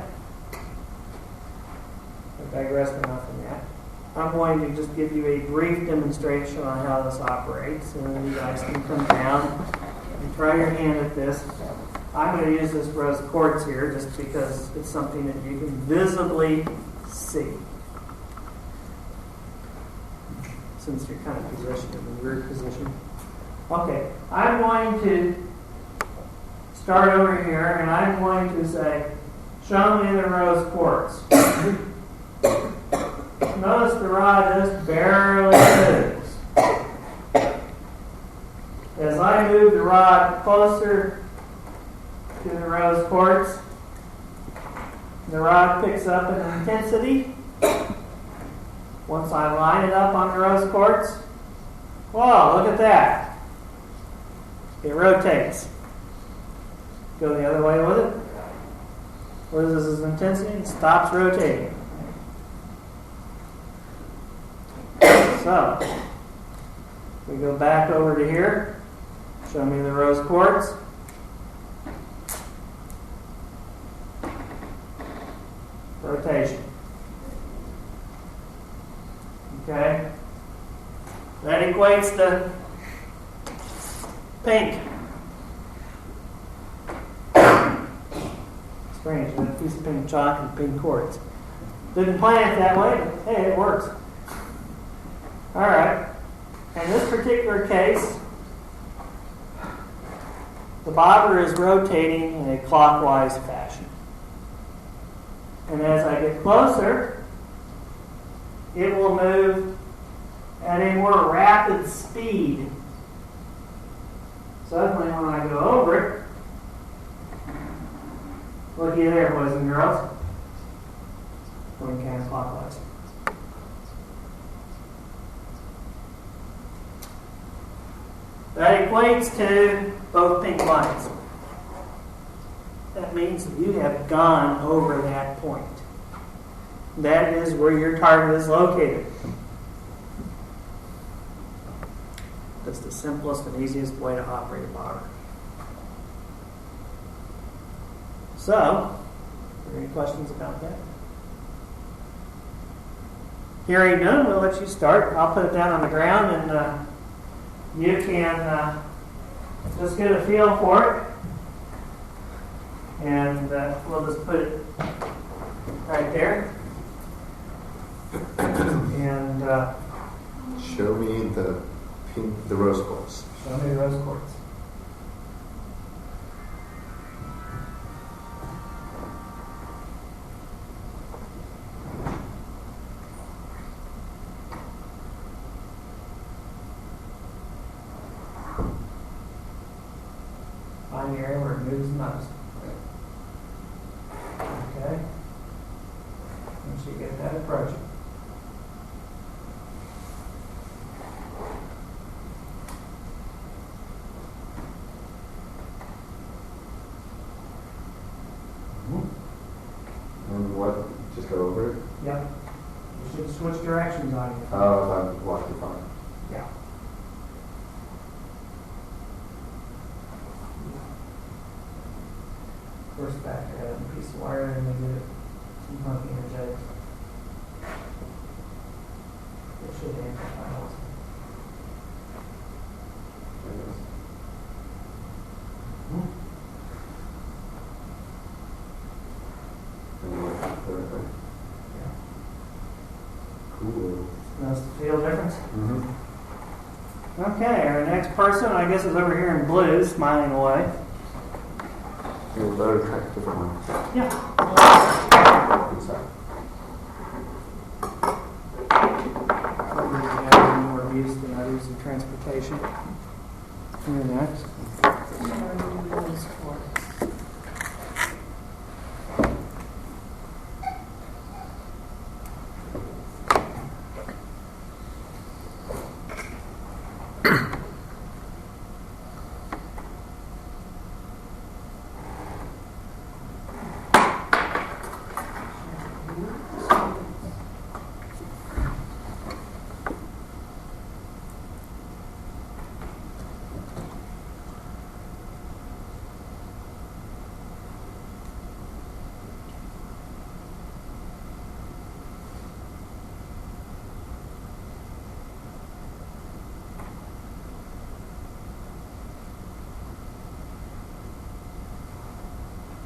I digress enough from that. I'm going to just give you a brief demonstration on how this operates, and then you guys can come down and try your hand at this. I'm going to use this rose quartz here just because it's something that you can visibly see. Since you're kind of positioned in a weird position. Okay, I'm going to start over here, and I'm going to say, show me the rose quartz. Notice the rod just barely moves. As I move the rod closer to the rose quartz, the rod picks up in intensity. Once I line it up on the rose quartz, whoa, look at that. It rotates. Go the other way with it. What is this intensity? It stops rotating. So, we go back over to here. Show me the rose quartz. Rotation. Okay? That equates to pink. Strange, a piece of pink chalk and pink quartz. Didn't plan it that way, but hey, it works. Alright. In this particular case, the bobber is rotating in a clockwise fashion. And as I get closer, it will move at a more rapid speed. Suddenly, when I go over it, looky there, boys and girls, going counterclockwise. That equates to both pink lines. That means that you have gone over that point. That is where your target is located. That's the simplest and easiest way to operate a bobber. So, are there any questions about that? Hearing none, we'll let you start. I'll put it down on the ground, and you can just get a feel for it. And we'll just put it right there. And Show me the rose quartz. show me the rose quartz. Find the area where it moves the most. Okay. Once you get that approach. And what? Just go over it? Yep. You should switch directions on you. Oh, if I'm walking fine. Yeah. Of course, back there, a piece of wire, and they get it some funky energetics. It should amplify also. Yeah. Cool. Notice the field difference? Mm-hmm. Okay, our next person, I guess, is over here in blue, smiling away. You'll better track a different one. Yeah. Inside. Having more use than others in transportation. You're next.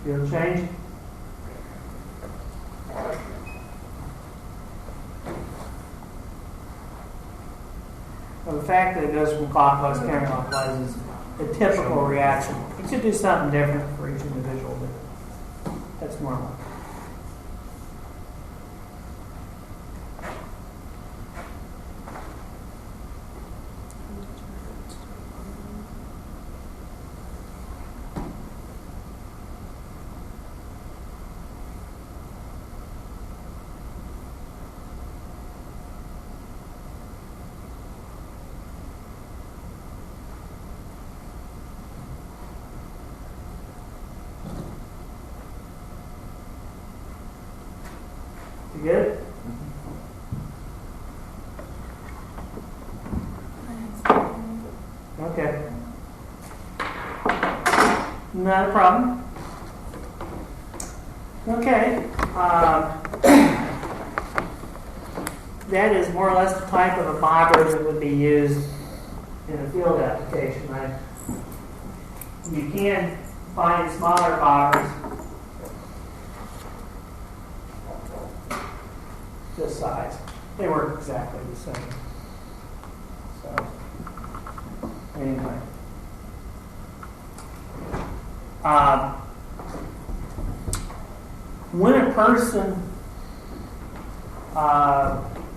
Feel change? Well, the fact that it goes from clockwise to counterclockwise is a typical reaction. You should do something different for each individual, but that's normal. You good? Okay. Not a problem. Okay. That is more or less the type of a bobber that would be used in a field application. Right? You can find smaller bobbers this size. They work exactly the same. So, anyway. When a person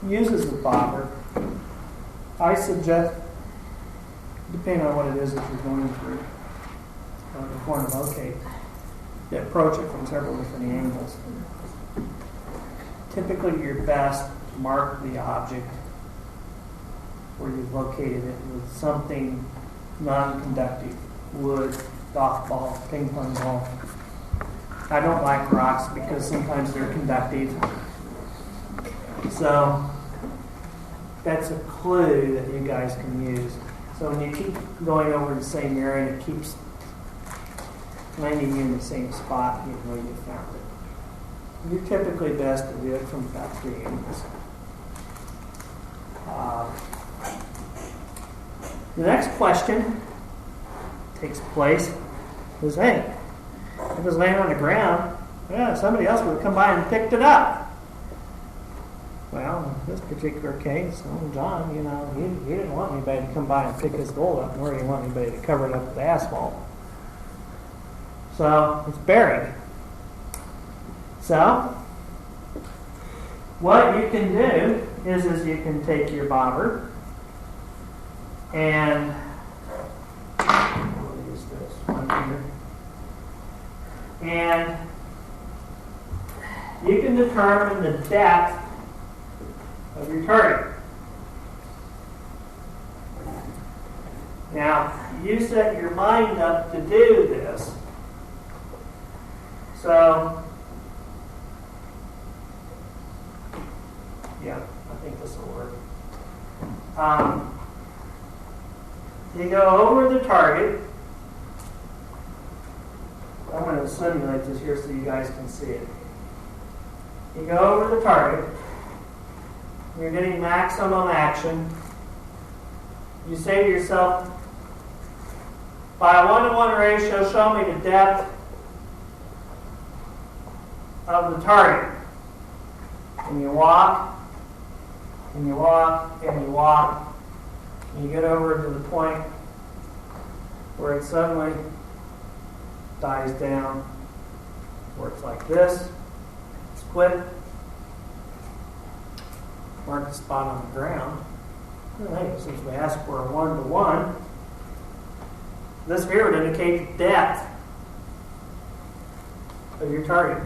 uses a bobber, I suggest, depending on what it is that you're going through, or the point of locate, you approach it from several different angles. Typically, you're best to mark the object where you've located it with something non-conductive, wood, golf ball, ping pong ball. I don't like rocks because sometimes they're conductive. So that's a clue that you guys can use. So when you keep going over the same area and it keeps landing you in the same spot, you know you found it. You're typically best to do it from about 3 angles. The next question takes place is, hey, if it was laying on the ground, yeah, somebody else would have come by and picked it up. Well, in this particular case, John, he didn't want anybody to come by and pick his gold up, nor did he want anybody to cover it up with asphalt. So it's buried. So what you can do is you can take your bobber and we'll use this one here, and you can determine the depth of your target. Now, you set your mind up to do this. So, yeah, I think this will work. You go over the target. I'm going to simulate this here so you guys can see it. You go over the target. You're getting maximum action. You say to yourself, by a 1-to-1 ratio, show me the depth of the target. And you walk, and you walk, and you walk, and you get over to the point where it suddenly dies down, where it's like this. It's quit. Mark the spot on the ground. Well, hey, since we asked for a 1-to-1, this here would indicate the depth of your target.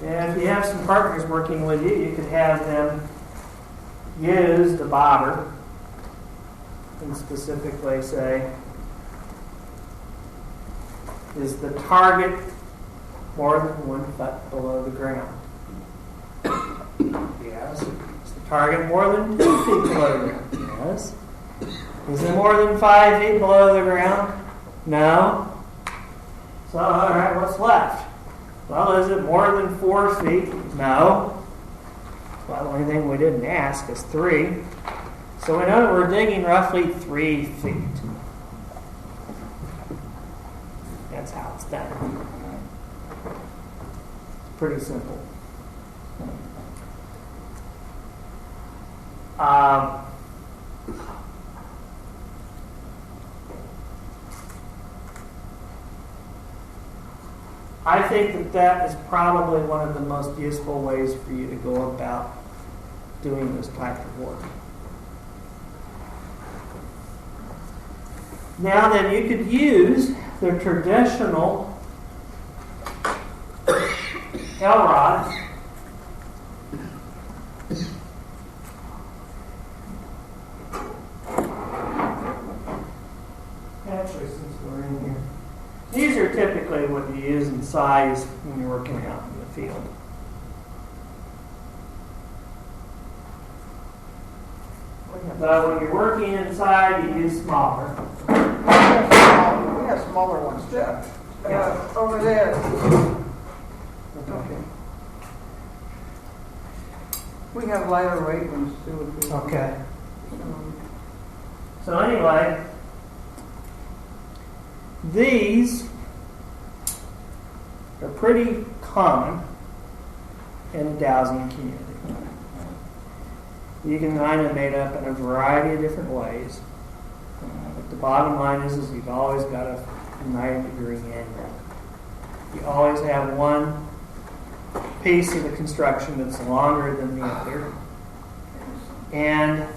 And if you have some partners working with you, you could have them use the bobber and specifically say, is the target more than 1 foot below the ground? Yes. Is the target more than 2 feet below the ground? Yes. Is it more than 5 feet below the ground? No. So, all right, what's left? Well, is it more than 4 feet? No. Well, the only thing we didn't ask is 3. So we know that we're digging roughly 3 feet. it's done. Pretty simple. I think that that is probably one of the most useful ways for you to go about doing this type of work. Now then, you could use the traditional L-rods. Actually, since we're in here, these are typically what you use in size when you're working out in the field. But when you're working inside, you use smaller. We have smaller ones, Jeff. Over there. Okay. We have lighter weight ones too. If you want. Okay. So anyway, these are pretty common in the dowsing community. You can line them made up in a variety of different ways. But the bottom line is you've always got a 90-degree angle. You always have one piece of the construction that's longer than the other. And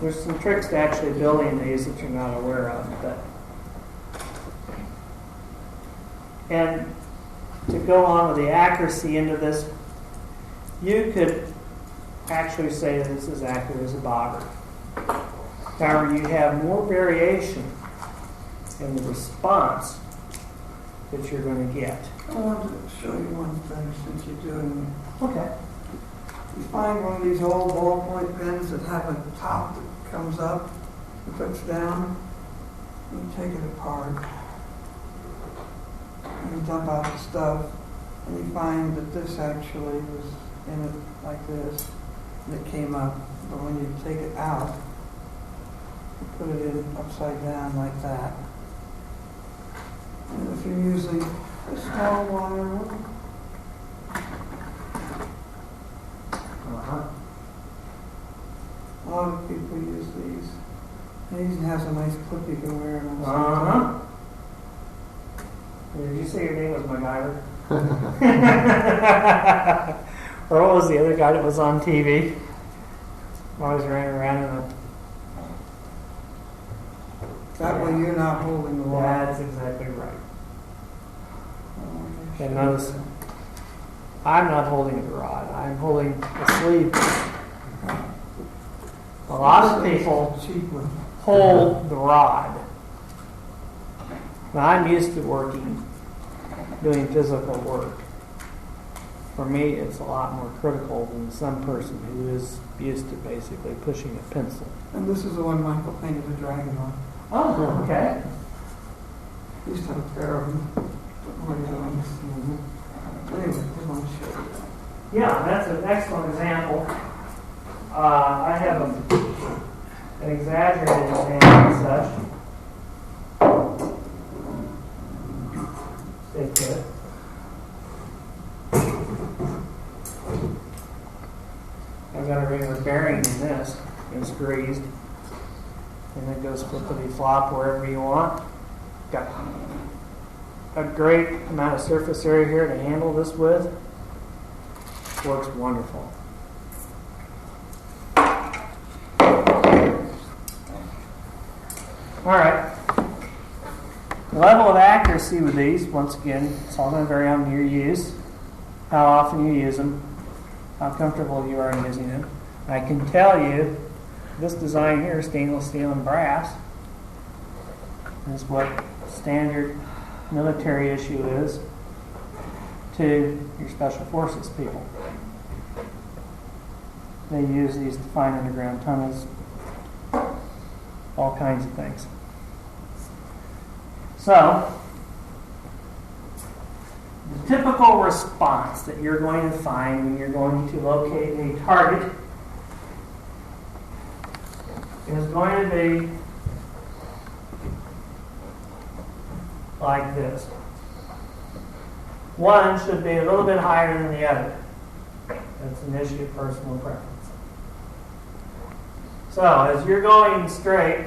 there's some tricks to actually building these that you're not aware of. And to go on with the accuracy into this, you could actually say that it's as accurate as a bogger. However, you have more variation in the response that you're going to get. I wanted to show you one thing since you're doing it. Okay. You find one of these old ballpoint pens that have a top that comes up and puts down. You take it apart and you dump out the stuff, and you find that this actually was in it like this, and it came up. But when you take it out, you put it in upside down like that. And if you're using a small wire one, a lot of people use these. And it even has a nice clip you can wear it on. Did you say your name was MacGyver? Or what was the other guy that was on TV? Always ran around in a... That way you're not holding the wire. That's exactly right. And notice, I'm not holding the rod. I'm holding the sleeve. A lot of people hold the rod. Now, I'm used to doing physical work. For me, it's a lot more critical than some person who is used to basically pushing a pencil. And this is the one Michael painted a dragon on. Oh, okay. He used to have a pair of them. Anyway, I want to show you that. Yeah, that's an excellent example. I have an exaggerated example and such. Stay put. I've got a regular bearing in this. It's greased. And it goes flippity flop wherever you want. Got a great amount of surface area here to handle this with. Works wonderful. All right. The level of accuracy with these, once again, it's all going to vary on your use, how often you use them, how comfortable you are in using them. I can tell you, this design here, stainless steel and brass, is what standard military issue is to your special forces people. They use these to find underground tunnels, all kinds of things. So, the typical response that you're going to find when you're going to locate a target is going to be like this. One should be a little bit higher than the other. That's an issue of personal preference. So, as you're going straight,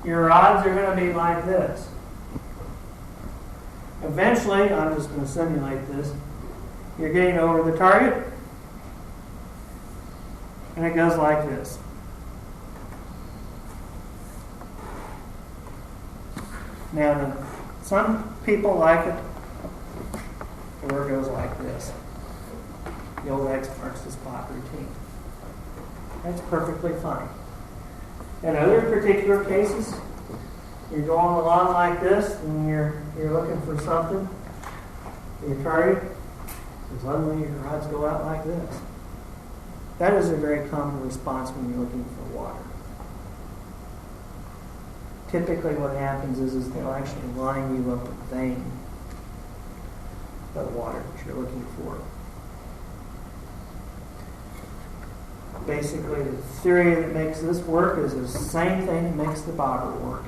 your rods are going to be like this. Eventually, I'm just going to simulate this, you're getting over the target, and it goes like this. Now, some people like it where it goes like this. The old X marks the spot routine. That's perfectly fine. In other particular cases, you're going along like this and you're looking for something, your target, and suddenly your rods go out like this. That is a very common response when you're looking for water. Typically what happens is they'll actually line you up a vein of the water that you're looking for. Basically, the theory that makes this work is the same thing that makes the bobber work.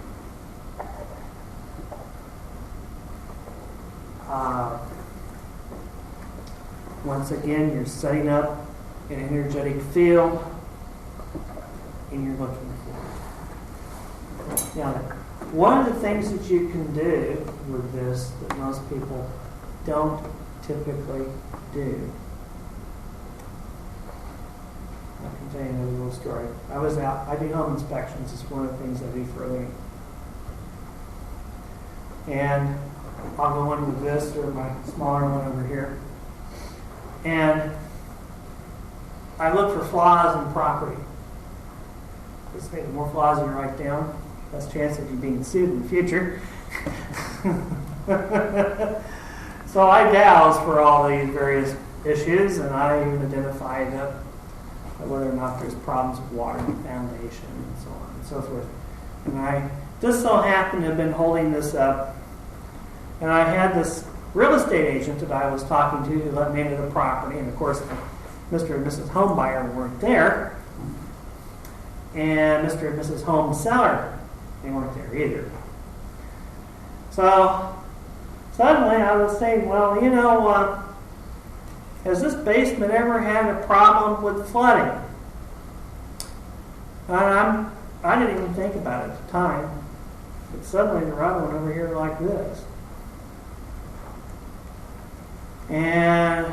Once again, you're setting up an energetic field and you're looking for it. Now, one of the things that you can do with this that most people don't typically do, I can tell you another little story. I do home inspections. It's one of the things I do for a living. And I'll go in with this or my smaller one over here. And I look for flaws in property. The more flaws you write down, less chance of you being sued in the future. So I douse for all these various issues, and I even identify whether or not there's problems with water in the foundation and so on and so forth. And I just so happen to have been holding this up, and I had this real estate agent that I was talking to who let me into the property, and of course Mr. and Mrs. Homebuyer weren't there, and Mr. and Mrs. Home Seller, they weren't there either. So suddenly I was saying, well, has this basement ever had a problem with flooding? And I didn't even think about it at the time, but suddenly the rod went over here like this. And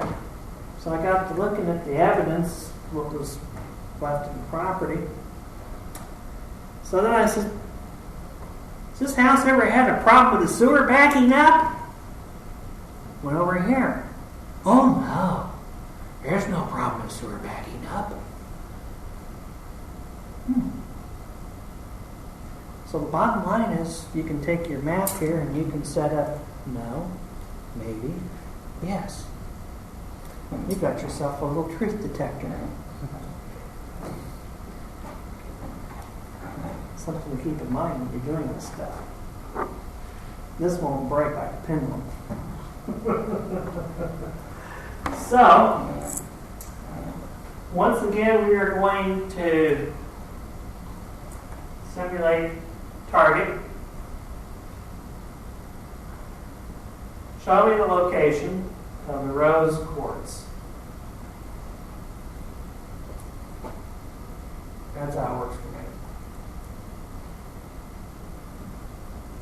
so I got to looking at the evidence, what was left in the property. So then I said, has this house ever had a problem with the sewer backing up? Went over here. Oh no, there's no problem with sewer backing up. So the bottom line is, you can take your map here and you can set up no, maybe, yes. You've got yourself a little truth detector. Something to keep in mind when you're doing this stuff. This won't break like a pendulum. So, once again, we are going to simulate target. Show me the location of the rose quartz. That's how it works for me.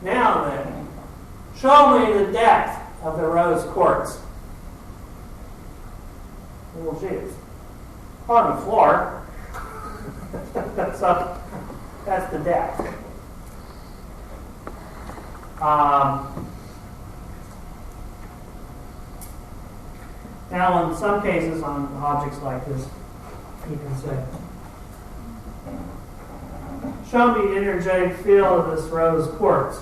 Now then, show me the depth of the rose quartz. Well, geez, on the floor. So that's the depth. Now, in some cases, on objects like this, you can say, show me the energetic field of this rose quartz.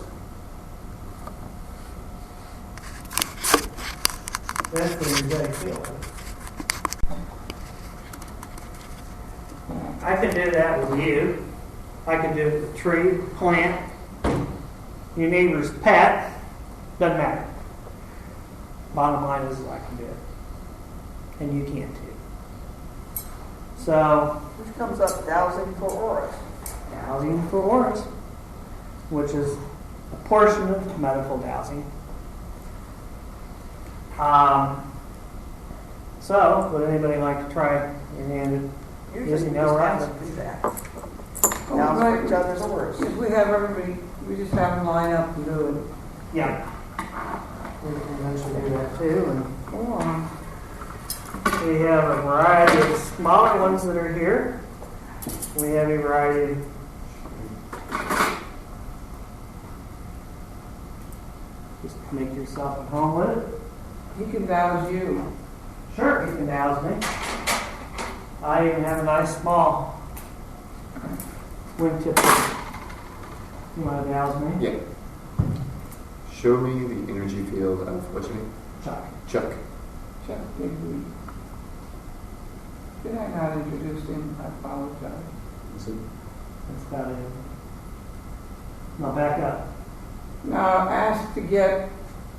That's the energetic field. I can do that with you. I can do it with a tree, plant, your neighbor's pet. Doesn't matter. Bottom line is I can do it. And you can too. So, Which comes up dowsing for auras. Dowsing for auras. which is a portion of medical dowsing. So, would anybody like to try your hand at using that right? do that. Oh, Now right. for each other's words. If we have everybody, we just have them line up and do it. Yeah. We can eventually do that too. And Go on. we have a variety of smaller ones that are here. We have a variety of just make yourself at home with it. He can douse you. Sure, you can douse me. I even have a nice small wingtip. You want to douse me? Yeah. Show me the energy field of what's your name? Chuck. Chuck. Chuck Digby. Did I not introduce him? I apologize. Is it? That's about it. Now back up. Now, ask to get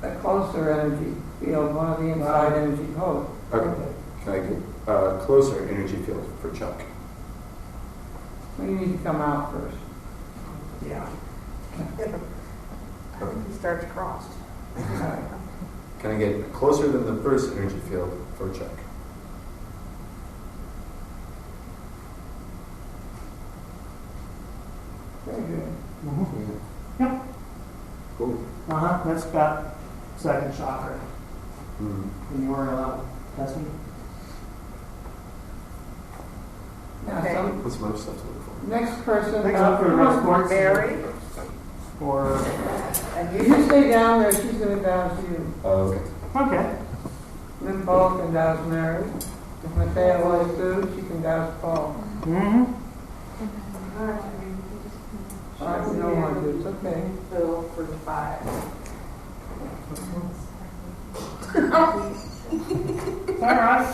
a closer energy field, one of the inside energy codes. Okay. Can I get a closer energy field for Chuck? So you need to come out first. Yeah. Okay. He starts crossed. Right. Can I get closer than the first energy field for Chuck? Very good. Yep. Cool. That's about second chakra. Mm-hmm. When you were testing. Now, Okay. What's some other stuff to look for? next person. Next up for the rest sports. Mary, Or and You stay down there, she's going to douse you. Oh, okay. okay. Then Paul can douse Mary. If Mathea wants to, she can douse Paul. Mm-hmm. All right, we don't want to, it's okay. Phil for 5. All right.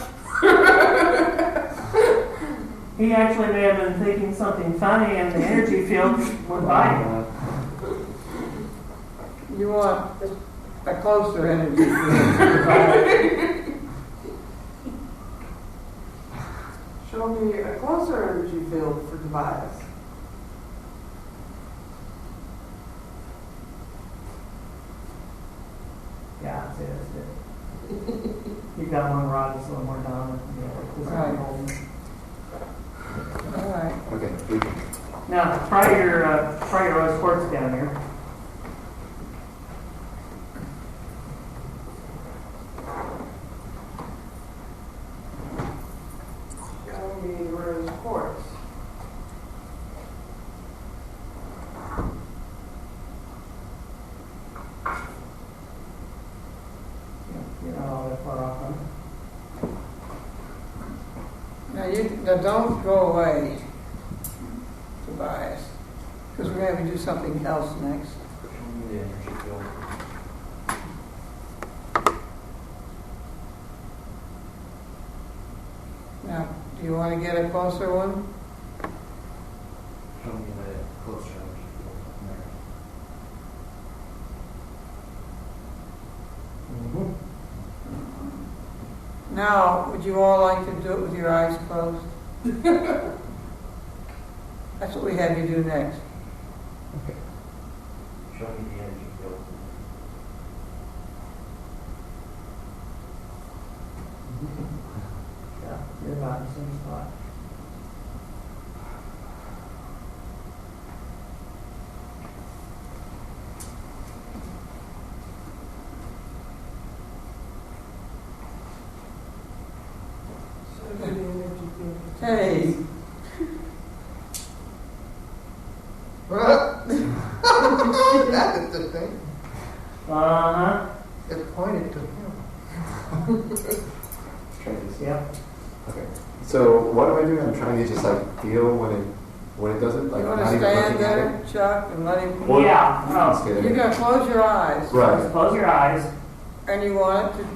He actually may have been thinking something funny, and the energy field went by him. You want a closer energy field. Show me a closer energy field for Tobias. Yeah, that's it. You got one rod that's a little more dominant. Yeah, Right. All right. Okay. We can. Now, try your rose quartz down here. Show me rose quartz. You're not all that far off on it. Now don't go away, Tobias, because we're going to do something else next. The energy field. Now, do you want to get a closer one? Show me the closer energy field from there. Now, would you all like to do it with your eyes closed? That's what we have you do next. Show me the energy field. Yeah, you're about in the same spot. Show me the energy field. Hey, That is the thing. Uh-huh. It pointed to him. Try this. Yep. Okay. So what am I doing? I'm trying to just like feel when it doesn't like you want not to even stand looking at there, it. Chuck, and let him... Or- Yeah. Let's No. get it. You're going to close your eyes. Right. Close your eyes. And you want it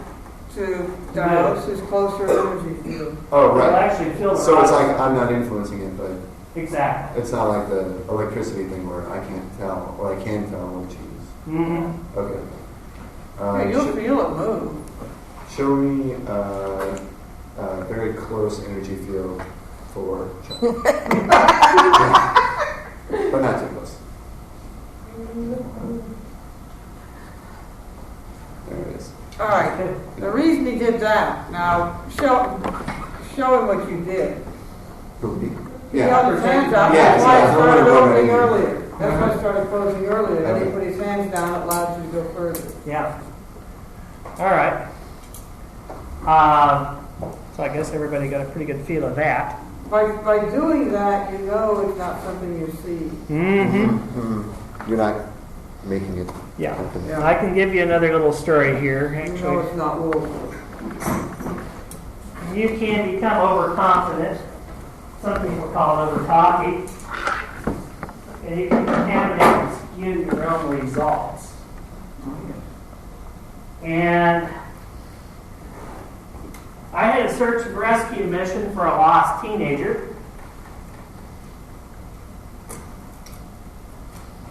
to douse his closer energy field. Oh, You'll right. actually feel the So it's rise. like I'm not influencing it, but Exactly. it's not like the electricity thing where I can't tell, or I can tell what to use. Mm-hmm. Okay. Yeah, you'll feel it move. Show me a very close energy field for Chuck. But not too close. All right, the reason he did that, now, show him what you did. He held his hands out, Yeah, that's why I yeah, started I remember opening that. earlier. That's why I started closing earlier, then he Okay. put his hands down, it allowed you to go further. Yeah. All right. So I guess everybody got a pretty good feel of that. By doing that, you know it's not something you see. Mm-hmm. You're not making it Yeah. happen. Yeah. I can give you another little story here. You know Actually, it's not wool. you can become overconfident. Some people call it over-talky. And you can contaminate and skew your own results. And I had a search and rescue mission for a lost teenager,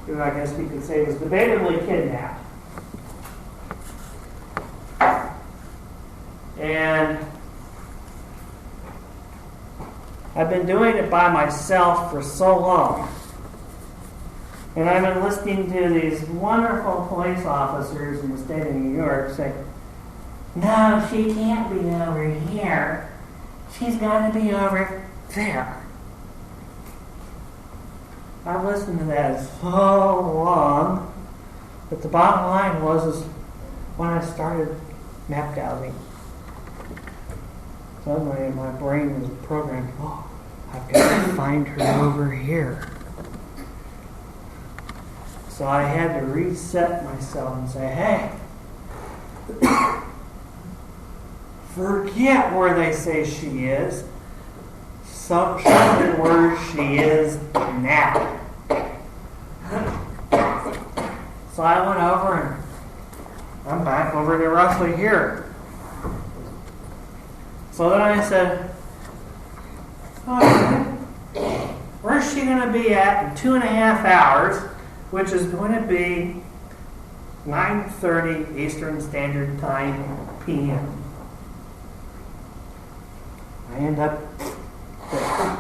who I guess we could say was debatably kidnapped. And I've been doing it by myself for so long. And I've been listening to these wonderful police officers in the state of New York say, no, she can't be over here. She's got to be over there. I've listened to that so long, but the bottom line was when I started map dowsing, suddenly my brain was programmed, oh, I've got to find her over here. So I had to reset myself and say, hey, forget where they say she is. So show me where she is now. So I went over and I'm back over to roughly here. So then I said, okay, where's she going to be at in 2.5 hours, which is going to be 9:30 Eastern Standard Time p.m. I end up there.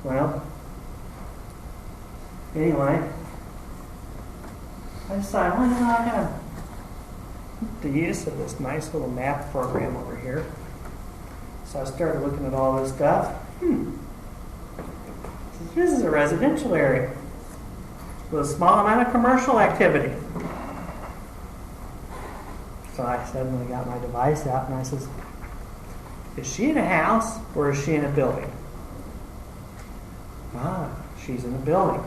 Well, anyway, I decided, well, I got the use of this nice little map program over here. So I started looking at all this stuff. This is a residential area with a small amount of commercial activity. So I suddenly got my device out and I says, is she in a house or is she in a building? She's in a building.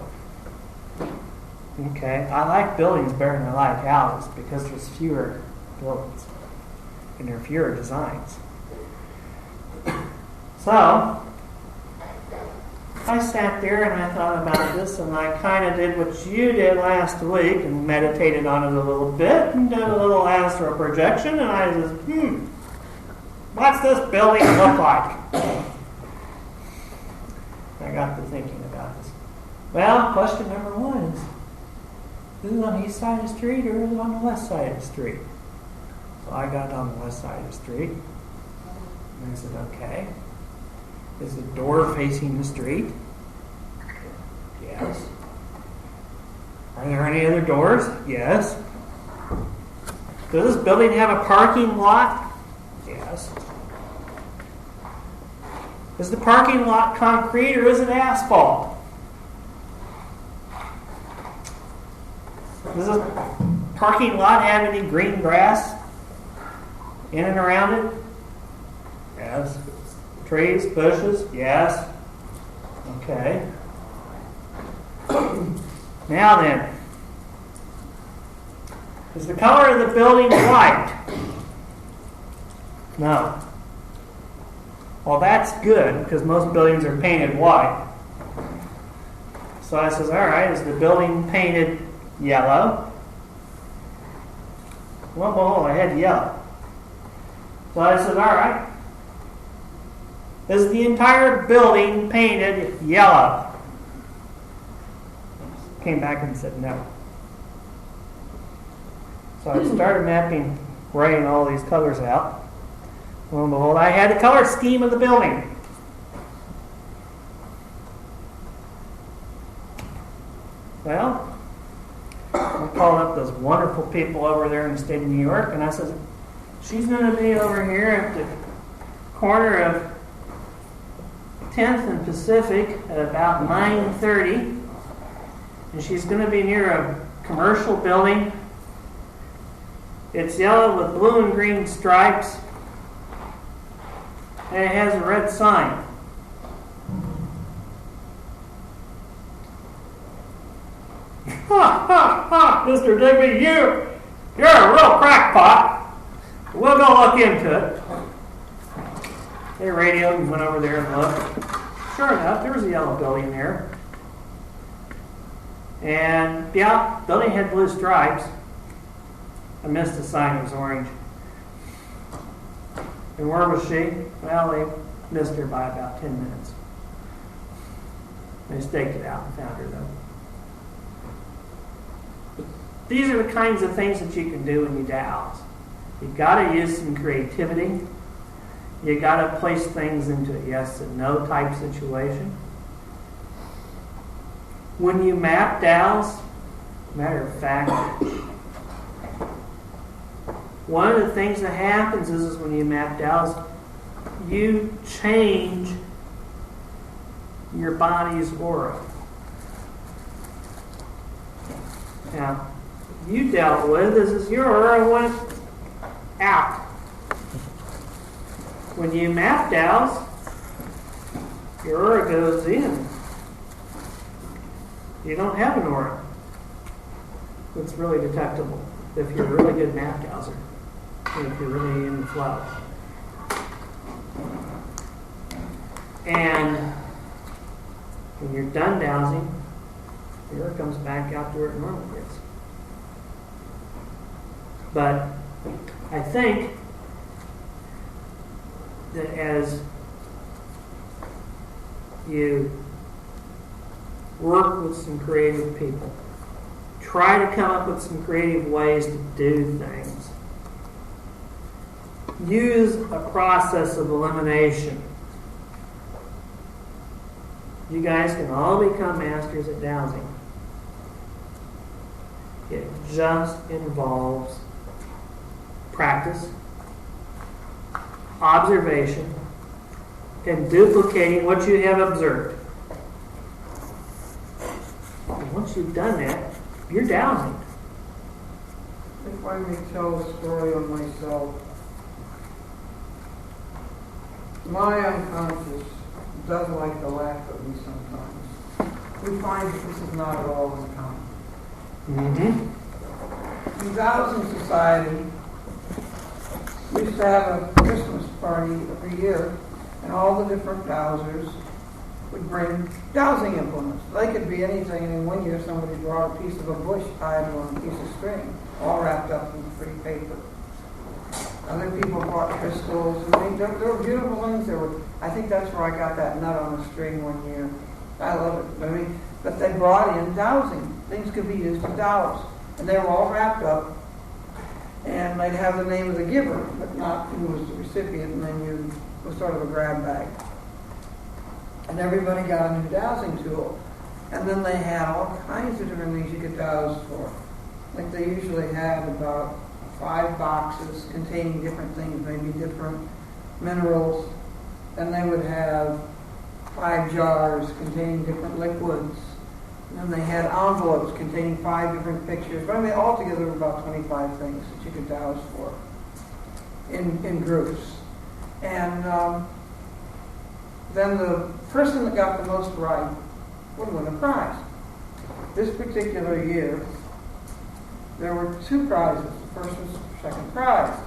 Okay, I like buildings better than I like houses because there's fewer buildings and there are fewer designs. So I sat there and I thought about this and I kind of did what you did last week and meditated on it a little bit and did a little astral projection and I said, what's this building look like? I got to thinking about this. Well, question number one is it on the east side of the street or is it on the west side of the street? So I got on the west side of the street. And I said, okay. Is the door facing the street? Yes. Are there any other doors? Yes. Does this building have a parking lot? Yes. Is the parking lot concrete or is it asphalt? Does this parking lot have any green grass in and around it? Yes. Trees, bushes? Yes. Okay. Now then, is the color of the building white? No. Well, that's good because most buildings are painted white. So I says, all right, is the building painted yellow? Well, I had yellow. So I said, all right. Is the entire building painted yellow? Came back and said no. So I started mapping, writing all these colors out. Lo and behold, I had the color scheme of the building. Well, okay, called up those wonderful people over there in the state of New York, and I said, she's going to be over here at the corner of 10th and Pacific at about 9:30, and she's going to be near a commercial building. It's yellow with blue and green stripes, and it has a red sign. Ha ha ha, Mr. Digby, you're a real crackpot. We'll go look into it. They radioed and went over there and looked. Sure enough, there was a yellow building there. And yeah, the building had blue stripes. I missed the sign, it was orange. And where was she? Well, they missed her by about 10 minutes. They staked it out and found her though. These are the kinds of things that you can do when you douse. You've got to use some creativity. You got to place things into a yes and no type situation. When you map douse, matter of fact, one of the things that happens is when you map douse, you change your body's aura. Now, you dealt with is your aura went out. When you map douse, your aura goes in. You don't have an aura. It's really detectable if you're a really good map dowser, if you're really in the flow. And when you're done dowsing, the aura comes back out to where it normally is. But I think that as you work with some creative people, try to come up with some creative ways to do things. Use a process of elimination. You guys can all become masters at dowsing. It just involves practice, observation, and duplicating what you have observed. And once you've done that, you're dowsing. If I may tell a story on myself, my unconscious does like to laugh at me sometimes. We find that this is not at all uncommon. In Dowsing Society, we used to have a Christmas party every year, and all the different dowsers would bring dowsing implements. They could be anything, and in one year somebody brought a piece of a bush tied on a piece of string, all wrapped up in pretty paper. Other people brought crystals, and there were beautiful things. I think that's where I got that nut on a string one year. I love it. But they brought in dowsing. Things could be used to douse. And they were all wrapped up, and they'd have the name of the giver, but not who was the recipient, and then it was sort of a grab bag. And everybody got a new dowsing tool. And then they had all kinds of different things you could douse for. Like they usually had about 5 boxes containing different things, maybe different minerals. And they would have 5 jars containing different liquids. And then they had envelopes containing 5 different pictures. But I mean, altogether about 25 things that you could douse for in groups. And then the person that got the most right would win a prize. This particular year, there were 2 prizes. The first was the second prize.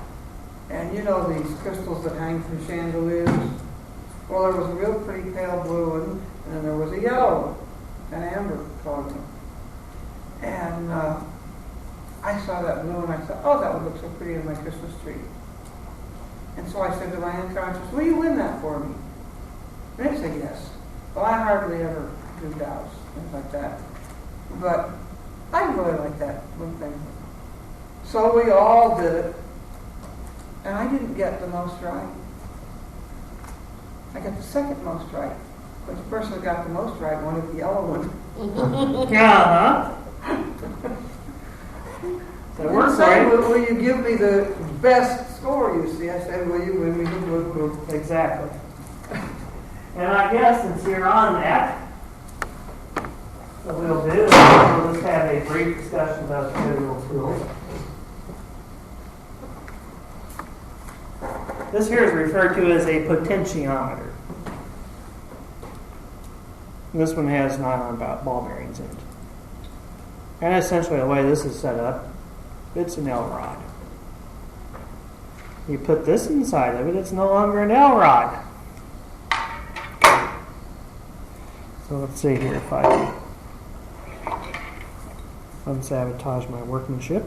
And you know these crystals that hang from chandeliers? Well, there was a real pretty pale blue one, and then there was a yellow one, an amber colored one. And I saw that blue, and I thought, oh, that would look so pretty on my Christmas tree. And so I said to my unconscious, will you win that for me? And they said yes. Well, I hardly ever do douse, things like that. But I really like that little thing. So we all did it. And I didn't get the most right. I got the second most right. But the person who got the most right wanted the yellow one. So You we're say, great. will you give me the best score you see? I said, will you win me the blue book? Exactly. And I guess since you're on that, what we'll do is we'll just have a brief discussion about visual tools. This here is referred to as a potentiometer. This one has nylon ball bearings in it. And essentially the way this is set up, it's an L rod. You put this inside of it, it's no longer an L rod. So let's see here if I can unsabotage my workmanship.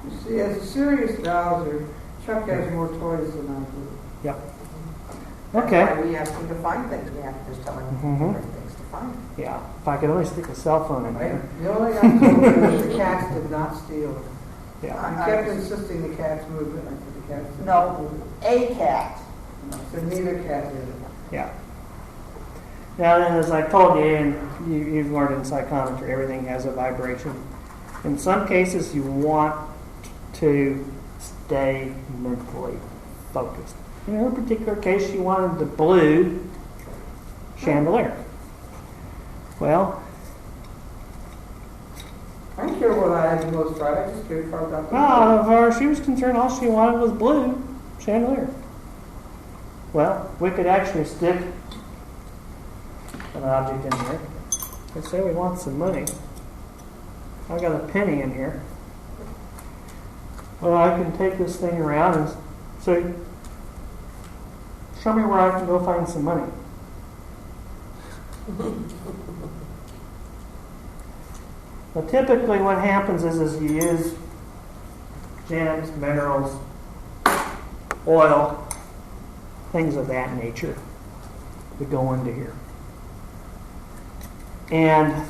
You see, as a serious dowser, Chuck has more toys than I do. Yep. That's Okay. why we ask them to find things. We have to just tell them Mhm. different things to find. Yeah. If I could only stick a cell phone in there. The only thing I told you is the cats did not steal it. Yeah. I kept insisting the cats moved it. I said the cats did No. not move it. A cat. I said neither cat did it. Yeah. Now, then, as I told you, and you've learned in psychometry, everything has a vibration. In some cases, you want to stay mentally focused. In her particular case, she wanted the blue chandelier. Well, I don't care what I had the most right. I just cared if I got the as far as she was concerned, all she wanted was blue chandelier. Well, we could actually stick an object in here. Let's say we want some money. I got a penny in here. Well, I can take this thing around and say, show me where I can go find some money. Well, typically what happens is you use gems, minerals, oil, things of that nature that go into here. And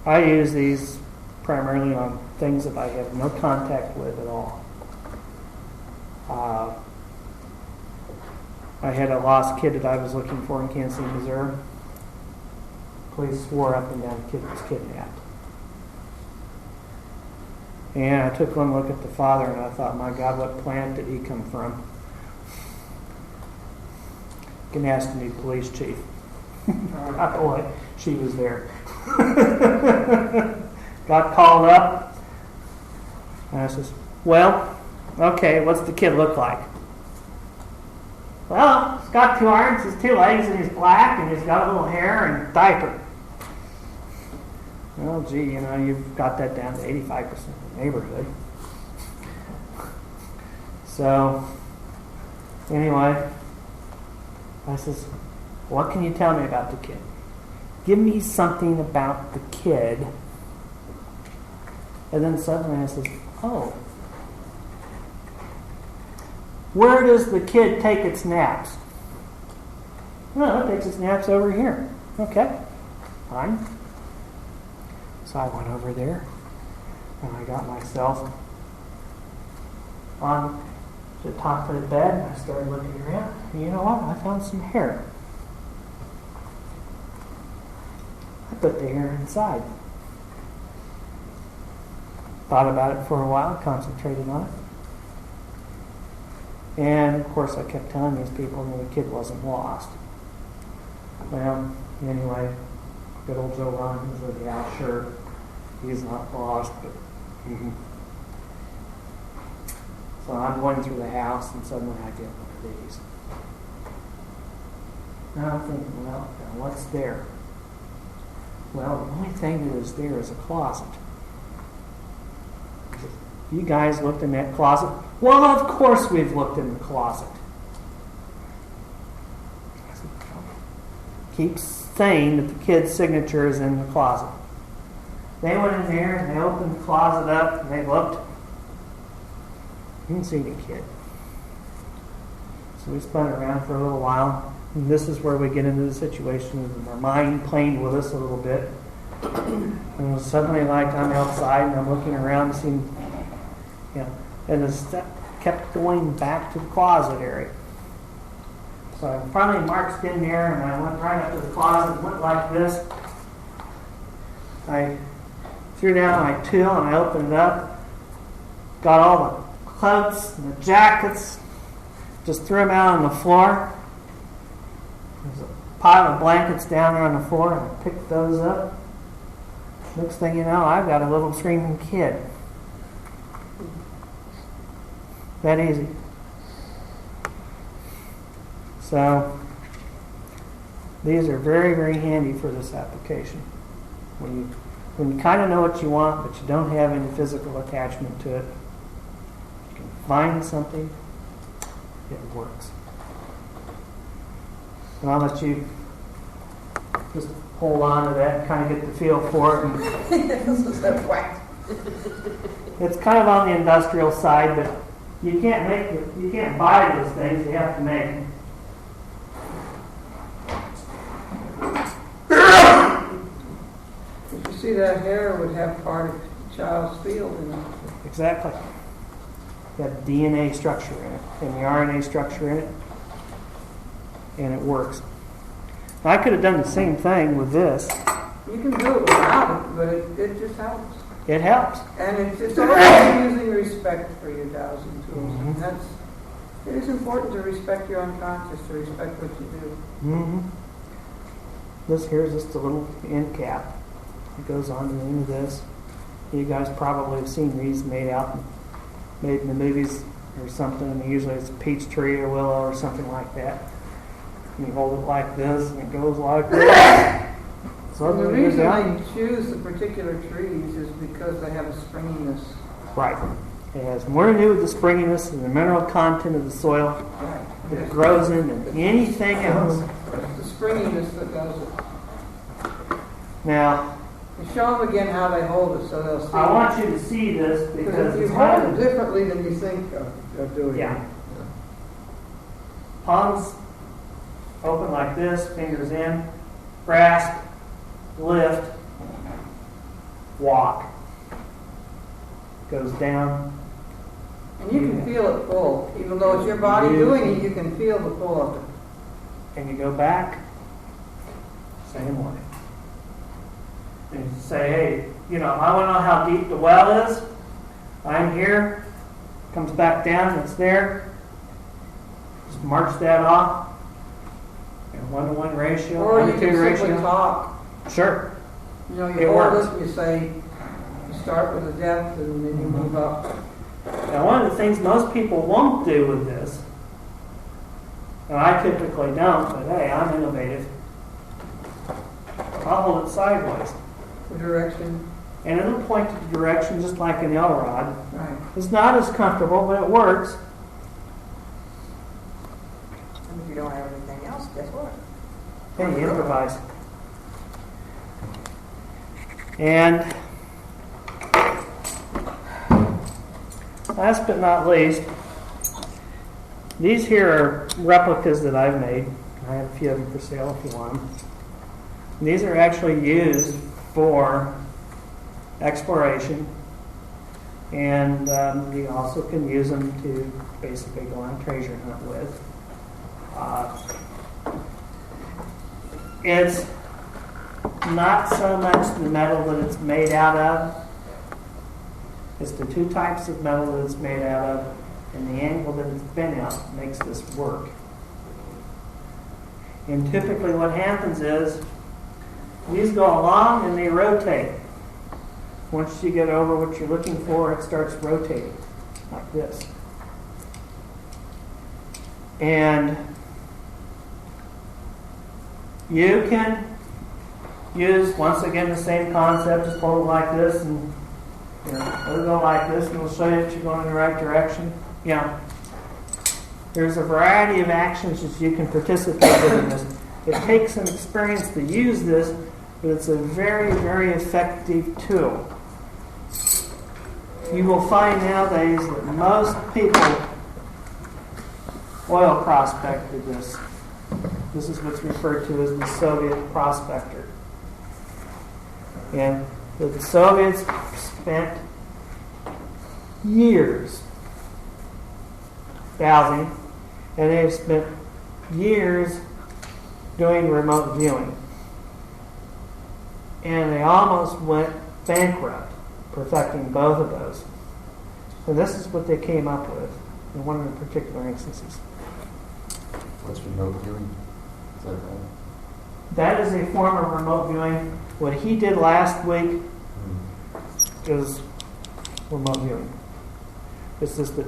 I use these primarily on things that I have no contact with at all. I had a lost kid that I was looking for in Kansas City, Missouri. Police swore up and down the kid was kidnapped. And I took one look at the father and I thought, my God, what planet did he come from? You can ask the new police chief. Oh boy, she was there. Got called up. And I says, well, okay, what's the kid look like? Well, he's got 2 arms, his 2 legs, and he's black, and he's got a little hair and diaper. Well, gee, you've got that down to 85% of the neighborhood. So, anyway, I says, what can you tell me about the kid? Give me something about the kid. And then suddenly I says, oh, where does the kid take its naps? Well, it takes its naps over here. Okay, fine. So I went over there and I got myself on the top of the bed and I started looking around. And you know what? I found some hair. I put the hair inside. Thought about it for a while, concentrated on it. And of course I kept telling these people that the kid wasn't lost. Well, anyway, good old Joe Ron, he said, yeah, sure, he's not lost, but So I'm going through the house and suddenly I get one of these. Now I'm thinking, well, now what's there? Well, the only thing that is there is a closet. You guys looked in that closet? Well, of course we've looked in the closet. Keep saying that the kid's signature is in the closet. They went in there and they opened the closet up and they looked. You didn't see the kid. So we spun around for a little while. And this is where we get into the situation of our mind playing with us a little bit. And suddenly, like, I'm outside and I'm looking around, seeing, and the step kept going back to the closet area. So I finally marched in there, and I went right up to the closet, went like this. I threw down my tool and I opened it up, got all the coats and the jackets, just threw them out on the floor. There's a pile of blankets down there on the floor, and I picked those up. Next thing you know, I've got a little screaming kid. That easy. So, these are very, very handy for this application. When you kind of know what you want, but you don't have any physical attachment to it, you can find something, it works. And I'll let you just hold on to that and kind of get the feel for it. This is a whack. It's kind of on the industrial side, but you can't buy those things, you have to make them. You see, that hair would have part of the child's field in it. Exactly. Got DNA structure in it, and the RNA structure in it, and it works. Now, I could have done the same thing with this. You can do it without it, but it just helps. It helps. And it's always using respect for your dowsing tools. Mm-hmm. And it is important to respect your unconscious, to respect what you do. Mm-hmm. This here is just a little end cap. It goes on to the end of this. You guys probably have seen these made in the movies or something. And usually it's a peach tree or willow or something like that. And you hold it like this, and it goes like this. So And the reason they choose the particular trees is because they have a springiness. right. It has more to do with the springiness and the mineral content of the soil Right. that it grows in than anything else. It's the springiness that does it. Now, And show them again how they hold it so they'll see. I want you to see this because Because if it's you hold it hard. differently than you think of doing Yeah. it. Palms open like this, fingers in, grasp, lift, walk. Goes down. And you can feel it pull. Even though it's your body doing it, you can feel the pull of it. And you go back, same way. And you say, hey, I want to know how deep the well is. I'm here. Comes back down, it's there. Just march that off. In 1-to-1 ratio, Or you 1-to-2 can simply ratio. talk. Sure. You It hold works. it and you say, you start with the depth and then you move up. Now, one of the things most people won't do with this, and I typically don't, but hey, I'm innovative. I'll hold it sideways. The direction. And it'll point to the direction just like an L rod. Right. It's not as comfortable, but it works. And if you don't have anything else, guess what? Hey, you improvise. And last but not least, these here are replicas that I've made. I have a few of them for sale if you want them. And these are actually used for exploration, and you also can use them to basically go on a treasure hunt with. It's not so much the metal that it's made out of, it's the two types of metal that it's made out of, and the angle that it's bent out makes this work. And typically what happens is, these go along and they rotate. Once you get over what you're looking for, it starts rotating, like this. And you can use, once again, the same concept, just hold it like this, and let it go like this, and it'll show you that you're going in the right direction. There's a variety of actions that you can participate in this. It takes some experience to use this, but it's a very, very effective tool. You will find nowadays that most people oil prospected this. This is what's referred to as the Soviet prospector. And the Soviets spent years dowsing, and they've spent years doing remote viewing. And they almost went bankrupt perfecting both of those. So this is what they came up with in one of the particular instances. What's remote viewing? Is that right? That is a form of remote viewing. What he did last week is remote viewing. It's just that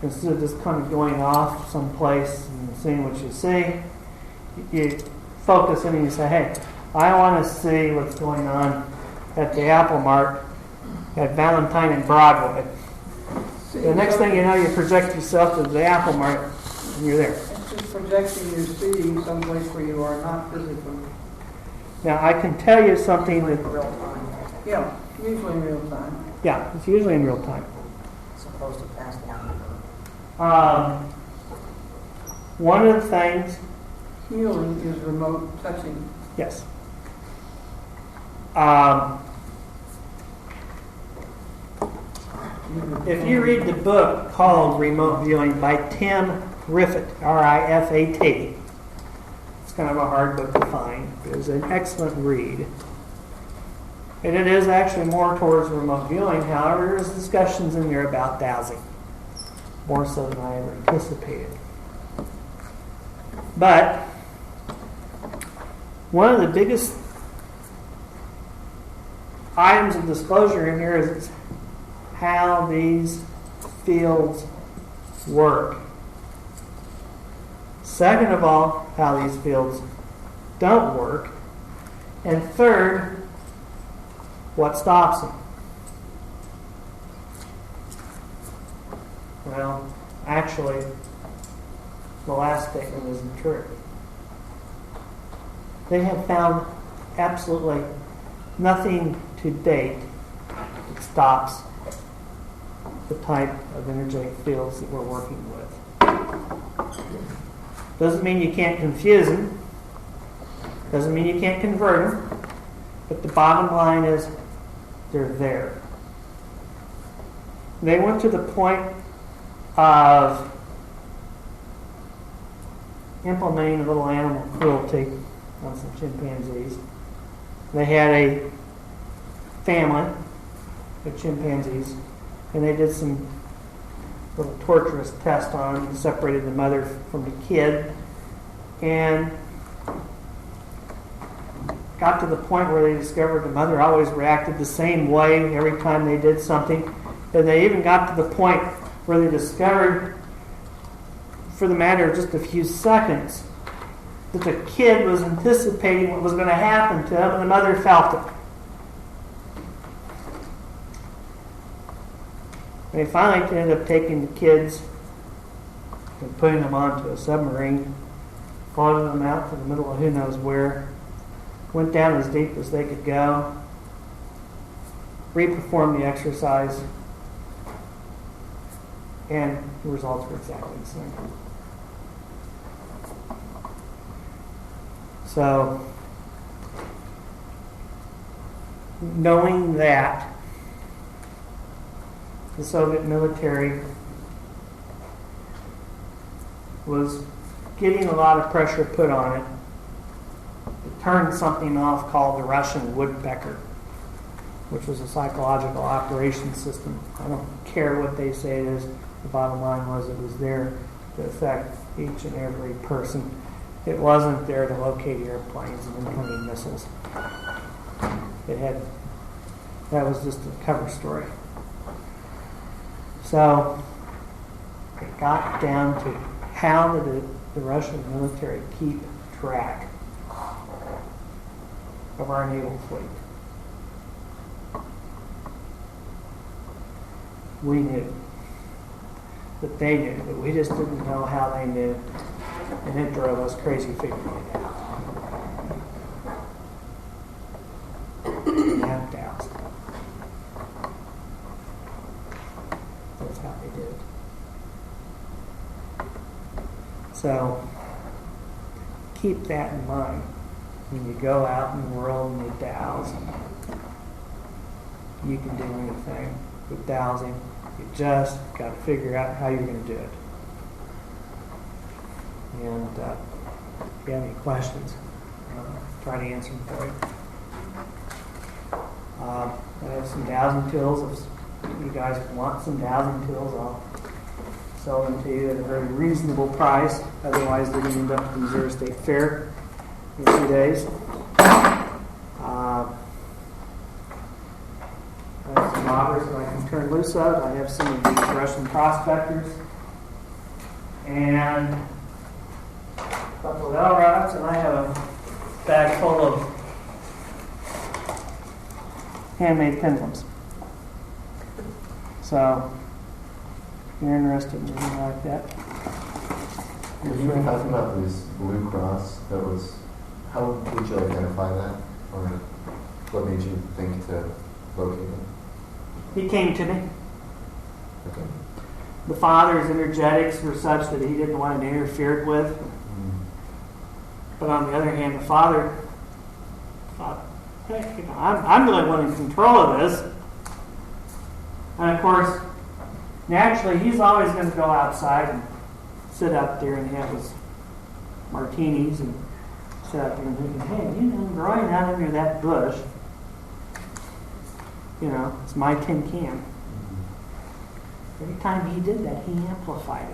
instead of just kind of going off someplace and seeing what you see, you focus in and you say, hey, I want to see what's going on at the Apple Mart at Valentine and Broadway. The next thing you know, you project yourself to the Apple Mart and you're there. It's just projecting your seeing someplace where you are not physically. Now, I can tell you something that, Real time, Yeah, usually in real time. yeah, it's usually in real time. supposed to pass down. One of the things, Healing is remote touching. yes. If you read the book called Remote Viewing by Tim Riffett, R-I-F-A-T, it's kind of a hard book to find. It's an excellent read. And it is actually more towards remote viewing. However, there's discussions in there about dowsing, more so than I ever anticipated. But one of the biggest items of disclosure in here is how these fields work. Second of all, how these fields don't work. And third, what stops them? Well, actually, the last statement isn't true. They have found absolutely nothing to date that stops the type of energetic fields that we're working with. Doesn't mean you can't confuse them. Doesn't mean you can't convert them. But the bottom line is they're there. They went to the point of implementing a little animal cruelty on some chimpanzees. They had a family of chimpanzees, and they did some little torturous tests on them and separated the mother from the kid, and got to the point where they discovered the mother always reacted the same way every time they did something. And they even got to the point where they discovered, for the matter of just a few seconds, that the kid was anticipating what was going to happen to him, and the mother felt it. They finally ended up taking the kids and putting them onto a submarine, floating them out to the middle of who knows where, went down as deep as they could go, re-performed the exercise, and the results were exactly the same. So, knowing that the Soviet military was getting a lot of pressure put on it, it turned something off called the Russian woodpecker, which was a psychological operations system. I don't care what they say it is. The bottom line was it was there to affect each and every person. It wasn't there to locate airplanes and incoming missiles. That was just a cover story. So it got down to how did the Russian military keep track of our naval fleet. We knew that they knew, but we just didn't know how they knew, and it drove us crazy figuring it out. And that doused. That's how they did it. So keep that in mind when you go out in the world and you douse. you can do anything with dowsing. You just got to figure out how you're going to do it. And if you have any questions, try to answer them for you. I have some dowsing tools. If you guys want some dowsing tools, I'll sell them to you at a very reasonable price. Otherwise, they're going to end up at the Missouri State Fair in 2 days. I have some bobbers that I can turn loose of. I have some of these Russian prospectors and a couple of L rods, and I have a bag full of handmade pendulums. So, if you're interested in anything like that. You were talking about this Blue Cross. How would you identify that, or what made you think to locate it? He came to me. Okay. The father's energetics were such that he didn't want it interfered with. But on the other hand, the father thought, hey, I'm really wanting control of this. And of course, naturally, he's always going to go outside and sit out there and have his martinis and sit out there and thinking, hey, growing out under that bush, it's my tin can. Every time he did that, he amplified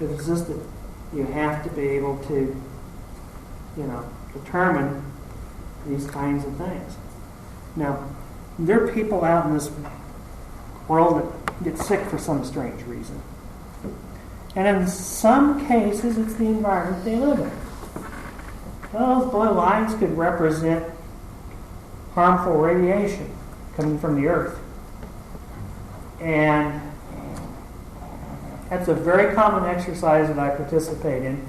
it. It's just that you have to be able to, determine these kinds of things. Now, there are people out in this world that get sick for some strange reason. And in some cases, it's the environment they live in. Those blue lines could represent harmful radiation coming from the earth. And that's a very common exercise that I participate in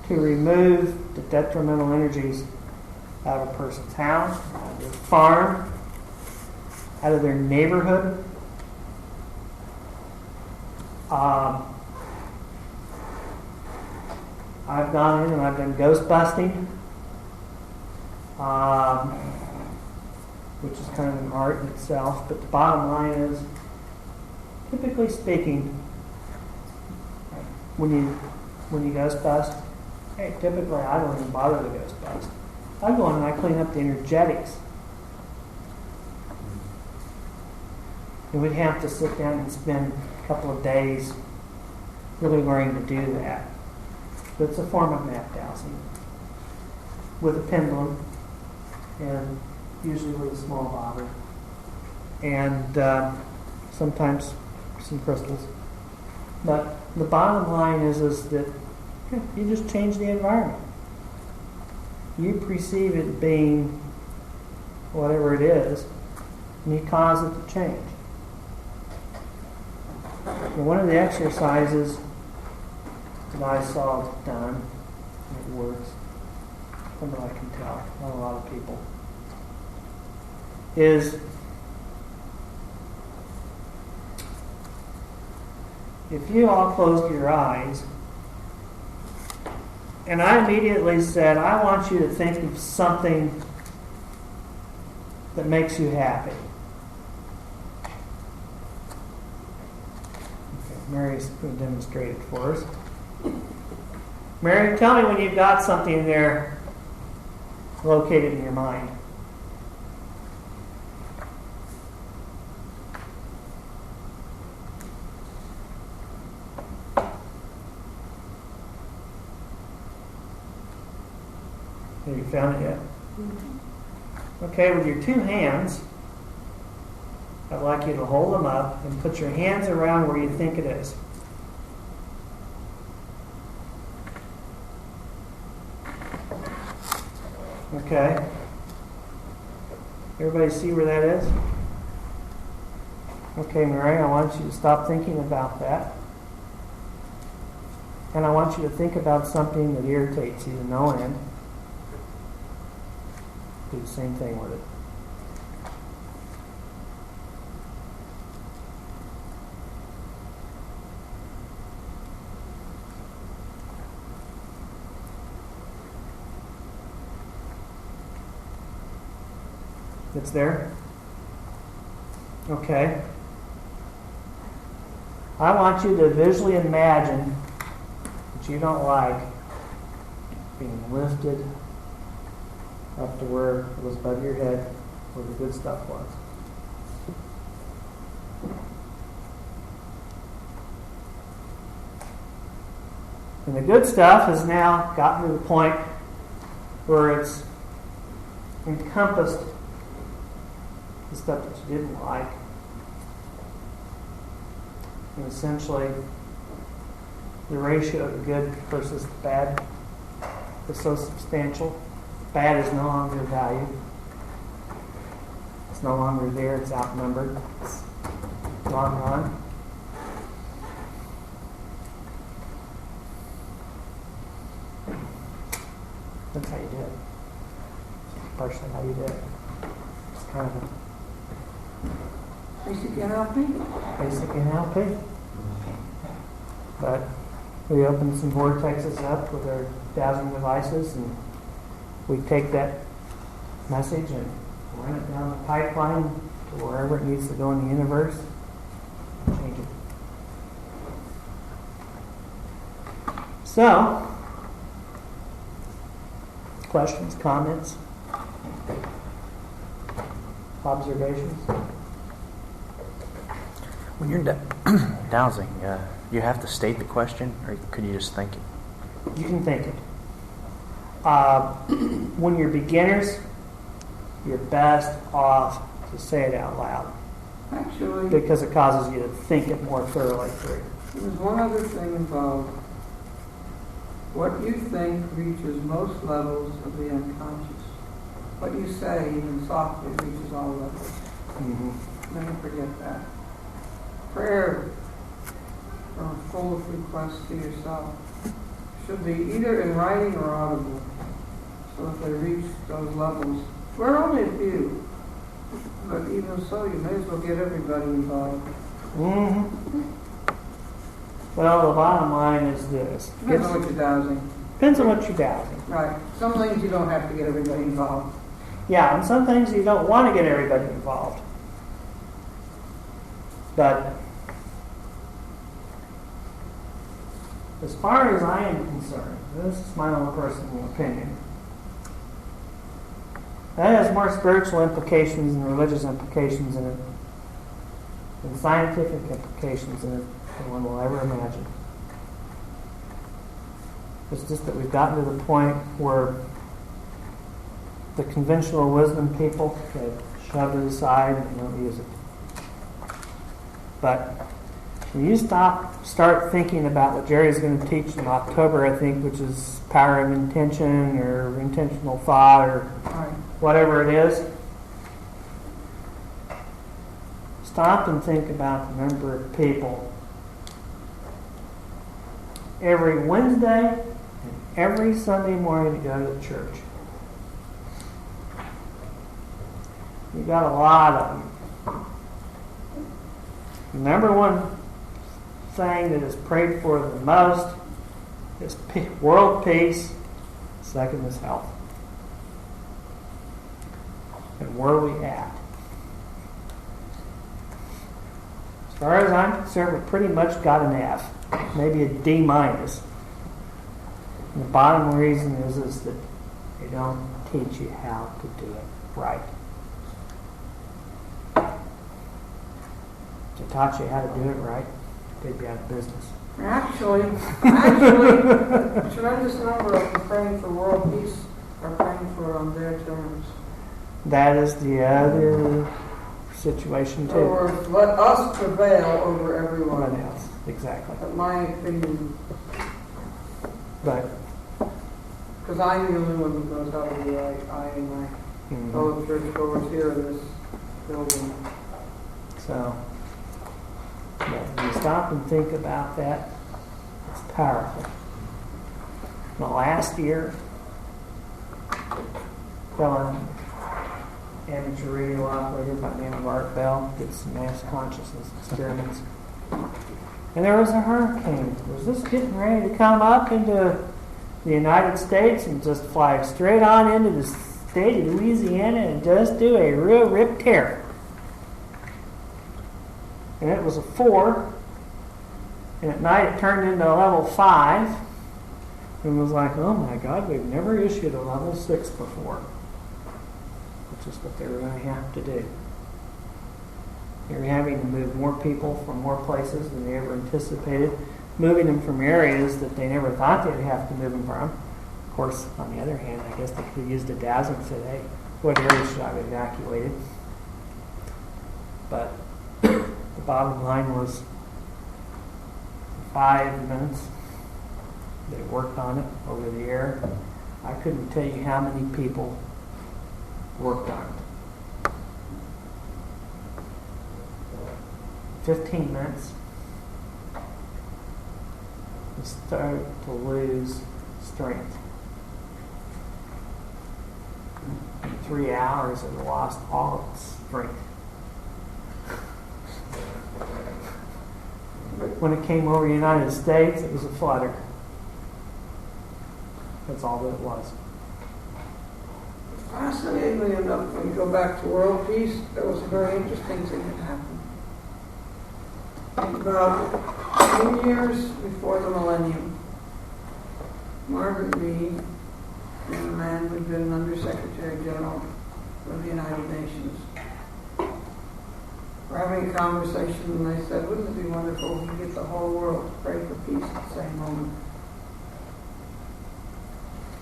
to remove the detrimental energies out of a person's house, out of their farm, out of their neighborhood. I've gone in and I've done ghost busting, which is kind of an art in itself. But the bottom line is, typically speaking, when you ghost bust, typically I don't even bother to ghost bust. I go in and I clean up the energetics. And we'd have to sit down and spend a couple of days really learning to do that. But it's a form of map dowsing with a pendulum and usually with a small bobber and sometimes some crystals. But the bottom line is that you just change the environment. You perceive it being whatever it is, and you cause it to change. And one of the exercises that I saw done, and it works, from what I can tell, not a lot of people, is if you all closed your eyes, and I immediately said, I want you to think of something that makes you happy. Okay, Mary's going to demonstrate it for us. Mary, tell me when you've got something there located in your mind. Have you found it yet? Okay, with your two hands, I'd like you to hold them up and put your hands around where you think it is. Okay. Everybody see where that is? Okay, Mary, I want you to stop thinking about that. And I want you to think about something that irritates you to no end. Do the same thing with it. It's there? Okay? I want you to visually imagine that you don't like being lifted up to where it was above your head, where the good stuff was. And the good stuff has now gotten to the point where it's encompassed the stuff that you didn't like. And essentially, the ratio of the good versus the bad is so substantial. Bad is no longer valued. It's no longer there. It's outnumbered. It's long gone. That's how you do it. Partially how you do it. It's kind of Basic NLP. basic NLP. But we open some vortexes up with our dowsing devices, and we take that message and run it down the pipeline to wherever it needs to go in the universe and change it. So, questions, comments, observations? When you're dowsing, you have to state the question, or could you just think it? You can think it. When you're beginners, you're best off to say it out loud Actually, because it causes you to think it more thoroughly through. there's one other thing involved. What you think reaches most levels of the unconscious. What you say, even softly, reaches all levels. Mm-hmm. Never forget that. Prayer, or full of requests to yourself, should be either in writing or audible, so that they reach those levels. We're only a few, but even so, you may as well get everybody involved. Mm-hmm. Well, the bottom line is this. Depends on what you're dowsing. Depends on what you're dowsing. Right. Some things you don't have to get everybody involved. Yeah, and some things you don't want to get everybody involved. But as far as I am concerned, this is my own personal opinion, that has more spiritual implications and religious implications in it and scientific implications in it than one will ever imagine. It's just that we've gotten to the point where the conventional wisdom people have shoved it aside and don't use it. But when you start thinking about what Jerry's going to teach in October, I think, which is power of intention or intentional thought or Right. whatever it is, stop and think about the number of people every Wednesday and every Sunday morning to go to church. You got a lot of them. The number one thing that is prayed for the most is world peace. Second is health. And where are we at? As far as I'm concerned, we pretty much got an F, maybe a D minus. And the bottom reason is that they don't teach you how to do it right. If they taught you how to do it right, they'd be out of business. Actually, a tremendous number of them praying for world peace are praying for it on their terms. That is the other situation In too. other words, let us prevail over everyone Everyone else. else, exactly. That's my opinion, But because I'm the only one who knows how to do right. I and my fellow churchgoers here in this building. so, when you stop and think about that, it's powerful. In the last year, fellow amateur radio operator by the name of Art Bell did some mass consciousness experiments. And there was a hurricane. Was this getting ready to come up into the United States and just fly straight on into the state of Louisiana and just do a real rip tear? and it was a 4. And at night it turned into a level 5. And was like, oh my God, we've never issued a level 6 before. Which is what they were going to have to do. They're having to move more people from more places than they ever anticipated. Moving them from areas that they never thought they'd have to move them from. Of course, on the other hand, I guess they could have used a Dowsing and said, hey, what area should I have evacuated? But the bottom line was 5 minutes. They worked on it over the air. I couldn't tell you how many people worked on it. 15 minutes. It started to lose strength. In 3 hours, it lost all its strength. When it came over the United States, it was a flutter. That's all that it was. Fascinatingly enough, when you go back to world peace, there was a very interesting thing that happened. About 2 years before the millennium, Margaret Mead and a man who had been Undersecretary General of the United Nations were having a conversation, and they said, wouldn't it be wonderful if we could get the whole world to pray for peace at the same moment?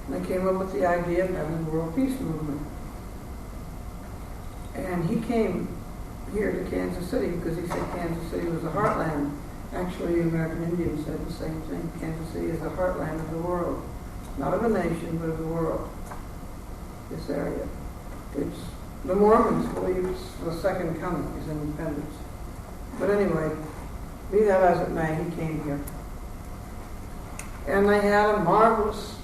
And they came up with the idea of having the World Peace Movement. And he came here to Kansas City because he said Kansas City was the heartland. Actually, the American Indians said the same thing. Kansas City is the heartland of the world. Not of a nation, but of the world. This area. The Mormons believe it's the second coming, is independence. But anyway, be that as it may, he came here. And they had a marvelous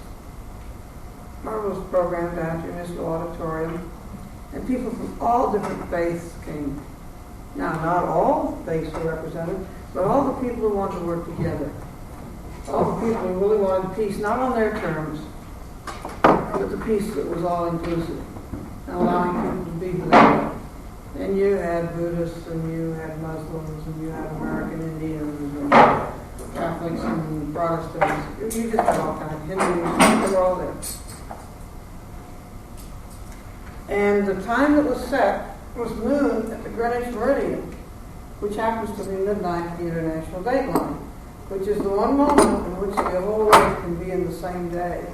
program down here in this auditorium. And people from all different faiths came. Now, not all faiths were represented, but all the people who wanted to work together. All the people who really wanted peace, not on their terms, but the peace that was all-inclusive, and allowing people to be who they were. And you had Buddhists, and you had Muslims, and you had American Indians, and Catholics, and Protestants. You just had all kinds of Hindus, they were all there. And the time that was set was noon at the Greenwich Meridian, which happens to be midnight at the International Dateline, which is the one moment in which the whole world can be in the same day,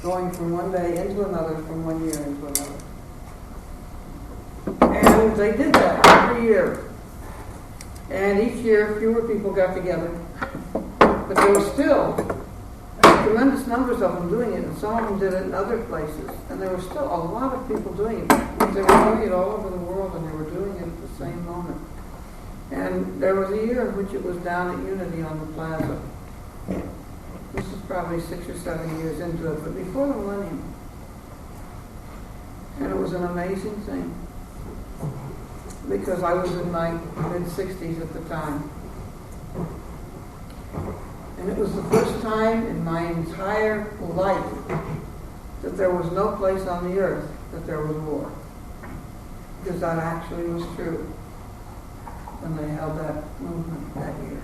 going from one day into another, from one year into another. And they did that every year. And each year, fewer people got together. But there were still tremendous numbers of them doing it, and some of them did it in other places. And there were still a lot of people doing it. They were doing it all over the world, and they were doing it at the same moment. And there was a year in which it was down at Unity on the plaza. This is probably 6 or 7 years into it, but before the millennium. And it was an amazing thing. Because I was in my mid-60s at the time. And it was the first time in my entire life that there was no place on the earth that there was war. Because that actually was true when they held that movement that year.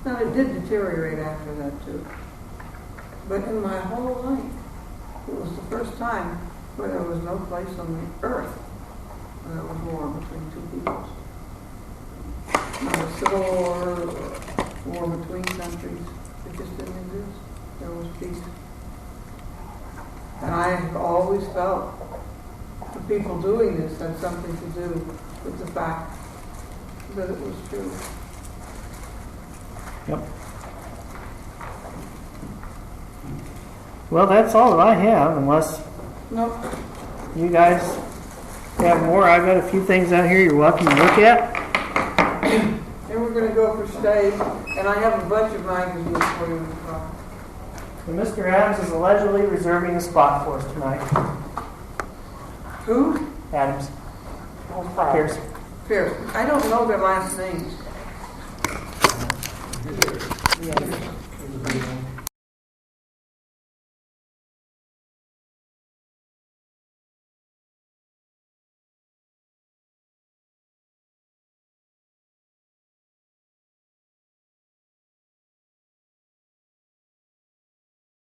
Now, it did deteriorate after that, too. But in my whole life, it was the first time where there was no place on the earth where there was war between two peoples. Not a civil war, war between countries. It just didn't exist. There was peace. And I have always felt the people doing this had something to do with the fact that it was true. Yep. Well, that's all that I have, unless Nope. you guys have more. I've got a few things out here you're welcome to look at. And we're going to go for stage, and I have a bunch of magazines for you as well. And Mr. Adams is allegedly reserving a spot for us tonight. Who? Adams. Pierce. Pierce. I don't know their last names. Here's a big one.